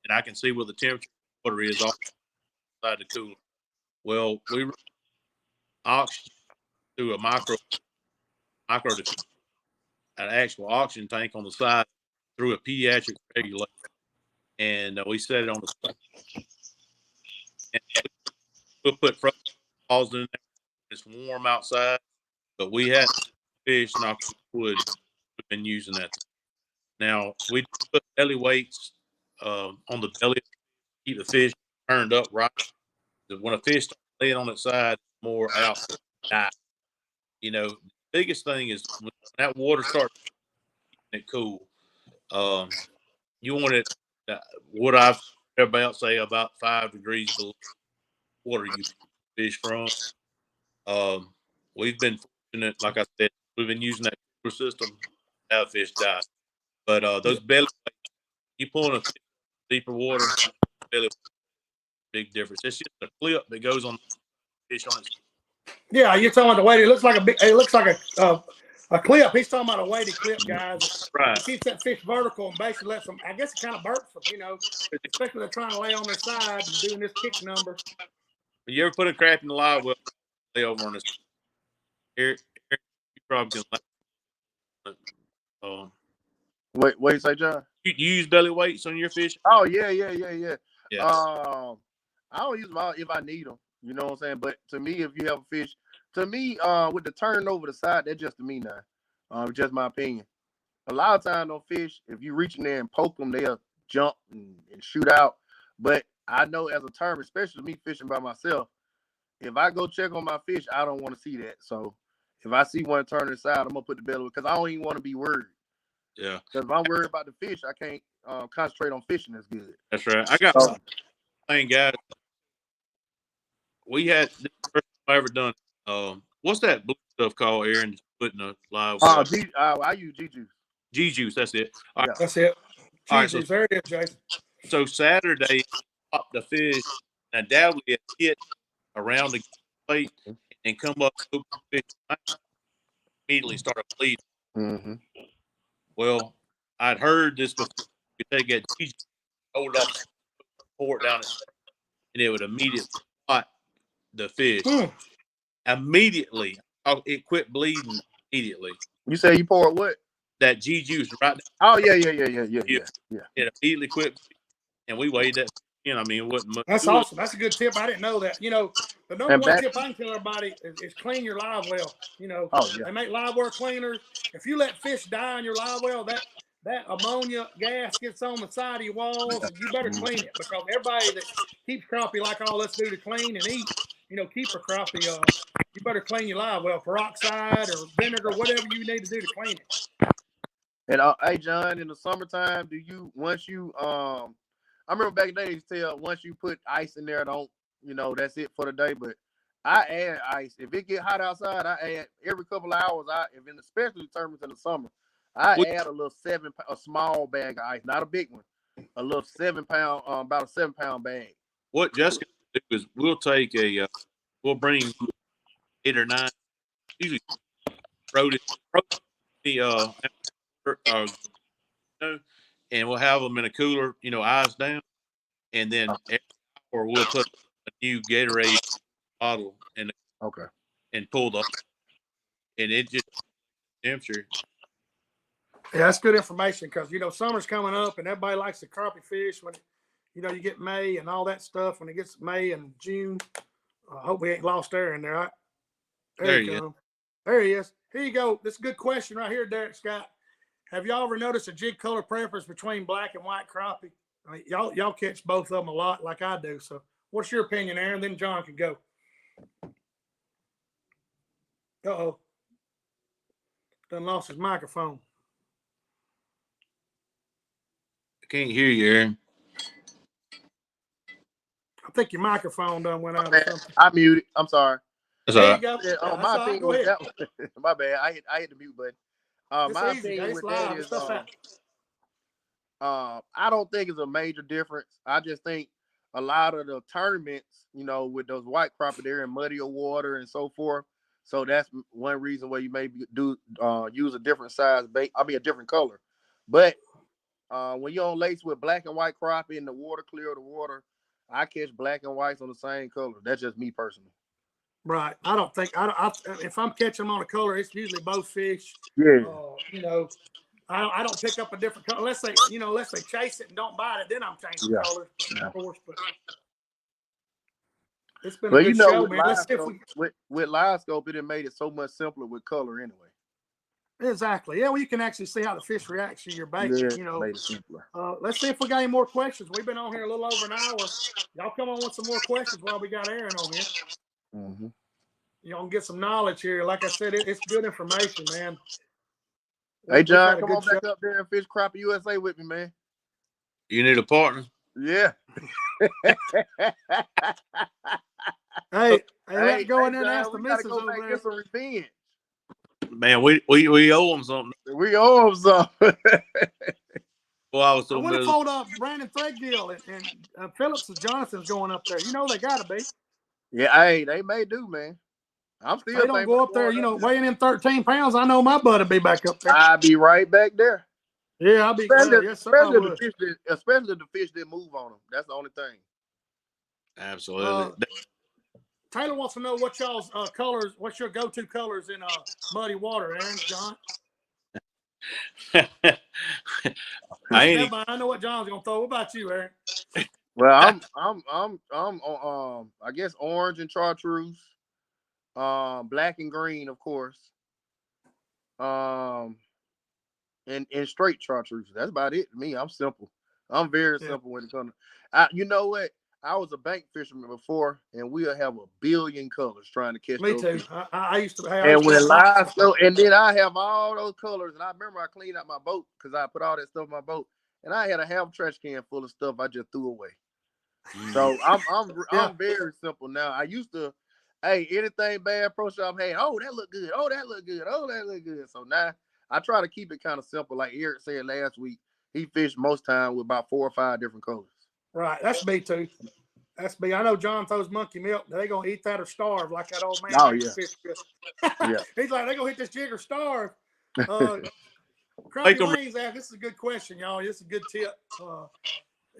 and I can see what the temperature of the water is outside the cooler. Well, we oxygen through an actual oxygen tank on the side through a pediatric regulator, and we set it on the side. And we'll put frozen balls in there. It's warm outside, but we had fish knock wood. We've been using that. Now we put belly weights on the belly to keep the fish turned up right. When a fish starts laying on its side, more out to die. You know, the biggest thing is when that water starts keeping it cool. You want it. What I've heard about say about 5 degrees below water you fish from. We've been fortunate, like I said, we've been using that cooler system to have fish die. But those belly weights, you pulling a fish deeper water, belly big difference. It's just a clip that goes on the fish on its. Yeah, you're talking about the weight. It looks like a clip. He's talking about a weighted clip, guys. Right. It keeps that fish vertical and basically lets them. I guess it kind of burps them, especially when they're trying to lay on their side and doing this kick number. You ever put a crappie in the live well, lay over on this? Here, you probably can. What you say, John? You use belly weights on your fish? Oh yeah. I don't use them if I need them. You know what I'm saying? But to me, if you have a fish to me, with the turn over the side, that's just to me now. Just my opinion. A lot of times on fish, if you reach in there and poke them, they'll jump and shoot out. But I know as a term, especially me fishing by myself, if I go check on my fish, I don't want to see that. So if I see one turn aside, I'm gonna put the belly because I don't even want to be worried. Yeah. Because if I'm worried about the fish, I can't concentrate on fishing as good. That's right. I got So, thing, guys. We had this is the first time I ever done. What's that blue stuff called, Aaron? Putting a live well? I use G-Juice. G-Juice. That's it. All right. That's it. All right. Jesus, there it is, Jason. So Saturday, pop the fish, and Dad would hit around the plate and come up to the fish. I immediately started bleeding. Mm-hmm. Well, I'd heard this before. You take that G-Juice, hold it off, pour it down, and it would immediately spot the fish. Immediately, it quit bleeding immediately. You say you pour what? That G-Juice right there. Oh, yeah. It immediately quit, and we weighed that. I mean, it wasn't much. That's awesome. That's a good tip. I didn't know that. The number one tip I can tell everybody is clean your live well. They make live well cleaners. If you let fish die in your live well, that ammonia gas gets on the side of your walls, and you better clean it because everybody that keeps crappie like all us do to clean and eat, keep a crappie, you better clean your live well, peroxide or vinegar, whatever you need to do to clean it. And hey, John, in the summertime, I remember back in the day, they used to tell once you put ice in there, that's it for the day. But I add ice. If it get hot outside, I add every couple of hours. Especially tournaments in the summer, I add a small bag of ice, not a big one, a little 7 pound, about a 7 pound bag. What Jessica do is we'll bring 8 or 9, usually and we'll have them in a cooler, eyes down, and then or we'll put a new Gatorade bottle and pull up, and it just temperature. Yeah, that's good information because summer's coming up and everybody likes to crappie fish when you get May and all that stuff. When it gets May and June, I hope we ain't lost air in there. Right? There he is. There he is. Here you go. This is a good question right here, Derek Scott. Have y'all ever noticed a jig color preference between black and white crappie? I mean, y'all catch both of them a lot like I do. So what's your opinion, Aaron? Then John can go. Uh-oh. Done lost his microphone. I can't hear you, Aaron. I think your microphone done went out or something. I muted. I'm sorry. That's all right. There you go. My opinion was that my bad. I hit the mute button. My opinion with that is I don't think it's a major difference. I just think a lot of the tournaments, with those white crappie, they're in muddier water and so forth. So that's one reason why you maybe use a different size bait. I mean, a different color. But when you're on lakes with black and white crappie and the water clear of the water, I catch black and whites on the same color. That's just me personally. Right. I don't think if I'm catching them on a color, it's usually both fish. Yeah. I don't pick up a different color unless they chase it and don't bite it. Then I'm changing colors, of course. But it's been a good show, man. Let's see if with live scope, it made it so much simpler with color anyway. Exactly. Yeah, well, you can actually see how the fish reacts to your bait. Made it simpler. Let's see if we got any more questions. We've been on here a little over an hour. Y'all come on with some more questions while we got Aaron on here. Mm-hmm. Y'all get some knowledge here. Like I said, it's good information, man. Hey, John, come on back up there and fish Crappie USA with me, man. You need a partner? Yeah. Hey, let's go in there and ask the missus over there. Get some revenge. Man, we owe them something. We owe them something. Well, I was so I would have told Brandon Threadgill and Phillips and Jonathan's going up there. They got to be. Yeah, hey, they may do, man. I'm still. They don't go up there, weighing in 13 pounds. I know my butt will be back up there. I'll be right back there. Yeah, I'll be. Especially the fish that move on them. That's the only thing. Absolutely. Taylor wants to know what y'all's colors. What's your go-to colors in muddy water, Aaron, John? I know what John's gonna throw. What about you, Aaron? Well, I'm I guess orange and chartreuse. black and green, of course. And straight chartreuse. That's about it to me. I'm simple. I'm very simple when it comes to. You know what? I was a bank fisherman before, and we'll have a billion colors trying to catch. Me too. Fish. I used to. And when live, and then I have all those colors, and I remember I cleaned out my boat because I put all that stuff in my boat, and I had a half trash can full of stuff I just threw away. So I'm very simple now. I used to, hey, anything bad pro shop, hey, oh that look good, oh that look good, oh that look good. So now I try to keep it kind of simple. Like Eric said last week, he fished most time with about 4 or 5 different colors. Right, that's me too. That's me. I know John throws monkey milk. They gonna eat that or starve like that old man. Oh yeah. He's like they gonna hit this jig or starve. Crappie Lane's asked, this is a good question, y'all. This is a good tip.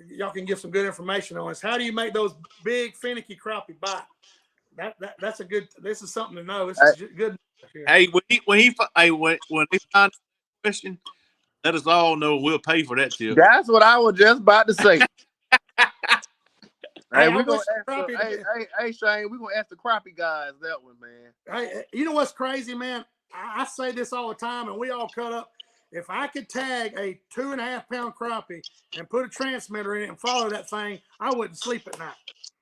Y'all can give some good information on this. How do you make those big finicky crappie bite? That's a good. This is something to know. This is good. Hey, when he find the question, let us all know. We'll pay for that tip. That's what I was just about to say. Hey, we're gonna ask hey, Shane, we're gonna ask the crappie guys that one, man. Hey, you know what's crazy, man? I say this all the time, and we all cut up. If I could tag a 2.5 pound crappie and put a transmitter in it and follow that thing, I wouldn't sleep at night.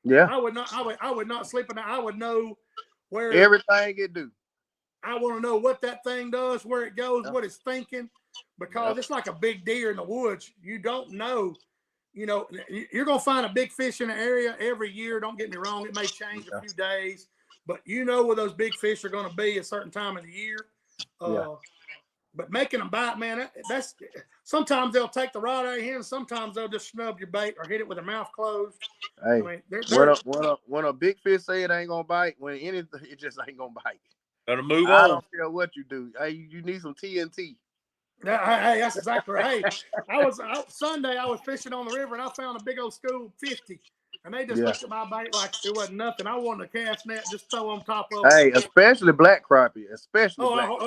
Yeah, I would not. I would not sleep at night. I would know where everything it do. I want to know what that thing does, where it goes, what it's thinking, because it's like a big deer in the woods. You don't know. You know, you're going to find a big fish in an area every year. Don't get me wrong. It may change a few days, but you know where those big fish are going to be at a certain time of the year. But making them bite, man, that's sometimes they'll take the rod out of your hand. Sometimes they'll just snub your bait or hit it with their mouth closed. Hey, I mean, when a big fish say it ain't going to bite, when anything, it just ain't going to bite. Gotta move on. I don't care what you do. Hey, you need some TNT. Hey, that's exactly right. Hey, Sunday I was fishing on the river and I found a big old school 50, and they just looked at my bait like it wasn't nothing. I wanted a cast net, just throw on top of it. Hey, especially black crappie,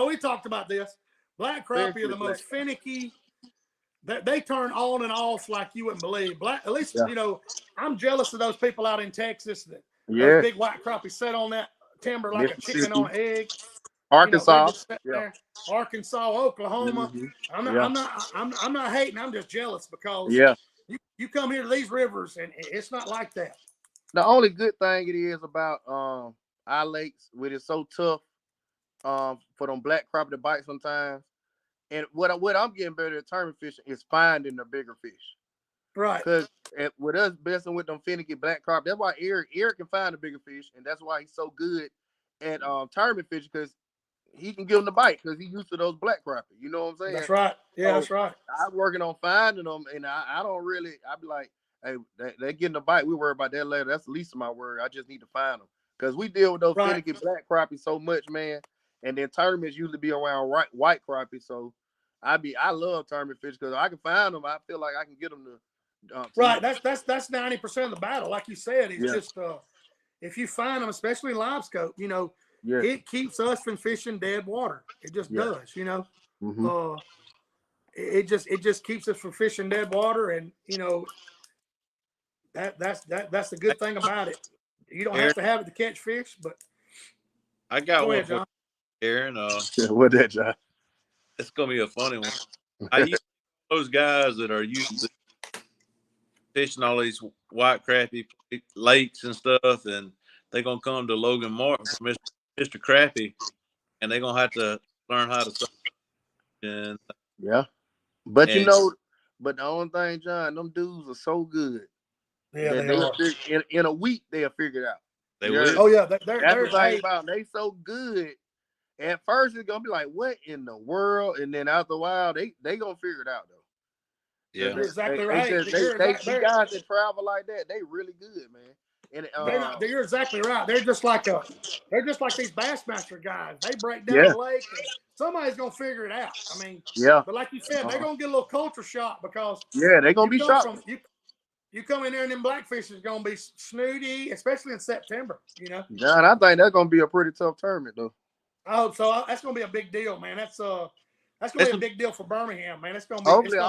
we talked about this. Black crappie are the most finicky. They turn on and off like you wouldn't believe. At least you know, I'm jealous of those people out in Texas that those big white crappie set on that timber like a chicken on an egg. Arkansas, there. Arkansas, Oklahoma. I'm not hating. I'm just jealous because you come here to these rivers and it's not like that. The only good thing it is about our lakes, which is so tough for them black crappie to bite sometimes. And what I'm getting better at tournament fishing is finding the bigger fish. Right. Because with us messing with them finicky black crappie, that's why Eric can find the bigger fish, and that's why he's so good at tournament fishing, because he can give them the bite because he's used to those black crappie. You know what I'm saying? That's right. Yeah, that's right. I'm working on finding them, and I don't really. I be like, hey, they're getting the bite. We worry about that later. That's the least of my worry. I just need to find them because we deal with those finicky black crappie so much, man. And then tournaments usually be around white crappie. So I love tournament fish because I can find them. I feel like I can get them to. Right. That's 90% of the battle. Like you said, it's just if you find them, especially live scope, you know. Yeah. It keeps us from fishing dead water. It just does, you know. Mm-hmm. It just keeps us from fishing dead water, and you know that's the good thing about it. You don't have to have it to catch fish, but I got go one ahead, John. Aaron. What that, John? It's gonna be a funny one. I used those guys that are used to fishing all these white crappie lakes and stuff, and they're gonna come to Logan Martin for Mr. Crappie, and they're gonna have to learn how to. And but you know, but the only thing, John, them dudes are so good. Yeah, they are. In a week they'll figure it out. They will. Oh yeah, that's the thing about them. They so good. At first it's gonna be like, what in the world? And then after a while, they gonna figure it out though. Yeah, you're exactly right. The guys that travel like that, they really good, man. And you're exactly right. They're just like these Bassmaster guys. They break down the lake, and somebody's gonna figure it out. I mean, but like you said, they're gonna get a little culture shock because they're gonna be shocked. You come in there and them blackfish is gonna be snooty, especially in September. You know. John, I think that's gonna be a pretty tough tournament though. I hope so. That's gonna be a big deal, man. That's gonna be a big deal for Birmingham, man. It's gonna be. Hopefully,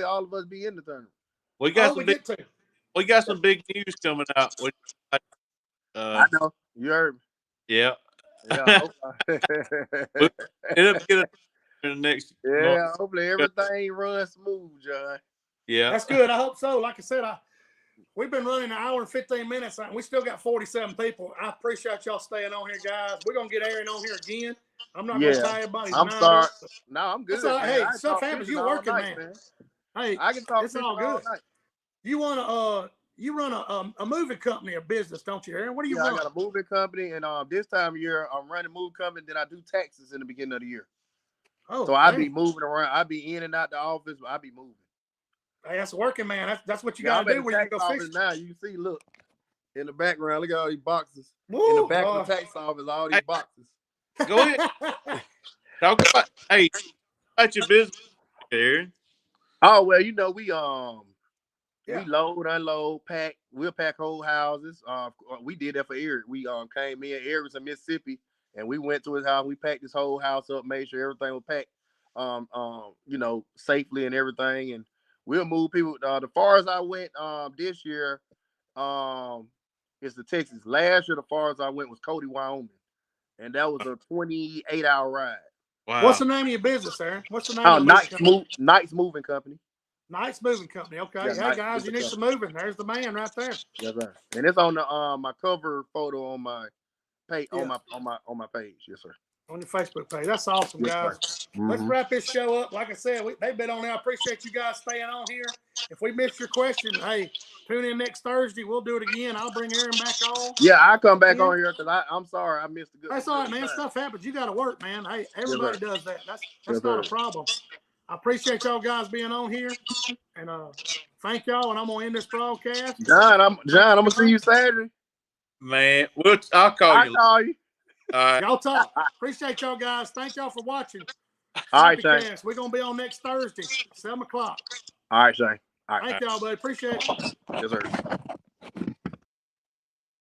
all of us be in the tournament. We got some big news coming out. I know you heard me. Yeah. Yeah. We'll end up getting in the next month. Yeah. Hopefully everything runs smooth, John. Yeah. That's good. I hope so. Like I said, we've been running an hour and 15 minutes, and we still got 47 people. I appreciate y'all staying on here, guys. We're gonna get Aaron on here again. I'm not gonna tie everybody's I'm night sorry. up. No, I'm good. It's all, Man. hey, I can stuff talk happens. fishing You're all working, night, man. Hey, I can talk it's fishing all good. night. You want you run a moving company or business, don't you, Aaron? What do you run? I got a moving company, and this time of year I'm running a moving company. Then I do taxes in the beginning of the year. Oh, so I be moving around. I be in and out the office, but I be moving. Hey, that's working, man. That's what you I'm got to do at when the you tax go office fish. now. You see, look in the background. Look at all these boxes. Woo, in the back of the tax office, all these boxes. Go ahead. Talk about about your business, Aaron. Oh well, we Yeah. we load, unload, pack. We'll pack whole houses. We did that for Eric. We came in. Eric was in Mississippi, and we went to his house. We packed his whole house up, made sure everything was packed, safely and everything. And we'll move people. The far as I went this year, it's the Texas. Last year, the far as I went was Cody, Wyoming, and that was a 28-hour ride. Wow. What's the name of your business, Aaron? What's the name of the Knight's Moving Company. Knight's Moving Company. Okay. Yeah, hey guys, you need some moving. There's the man right there. Yes, sir. And it's on the my cover photo on my page on my page. Yes, sir. On your Facebook page. That's awesome, guys. Let's wrap this show up. Like I said, they've been on there. I appreciate you guys staying on here. If we missed your question, hey, tune in next Thursday. We'll do it again. I'll bring Aaron back on. Yeah, I'll come back on here because I'm sorry I missed a good. That's all right, man. time. Stuff happens. You got to work, man. Hey, everybody does that. That's not a problem. I appreciate y'all guys being on here, and thank y'all. And I'm gonna end this broadcast. John, I'm gonna see you Saturday. Man, I'll call you. Call you. All right. Y'all talk. Appreciate y'all guys. Thank y'all for watching. All right, Shane. CrappieKast. We're gonna be on next Thursday, 7 o'clock. All right, Shane. All right. Thank y'all, buddy. Appreciate it. Yes, sir.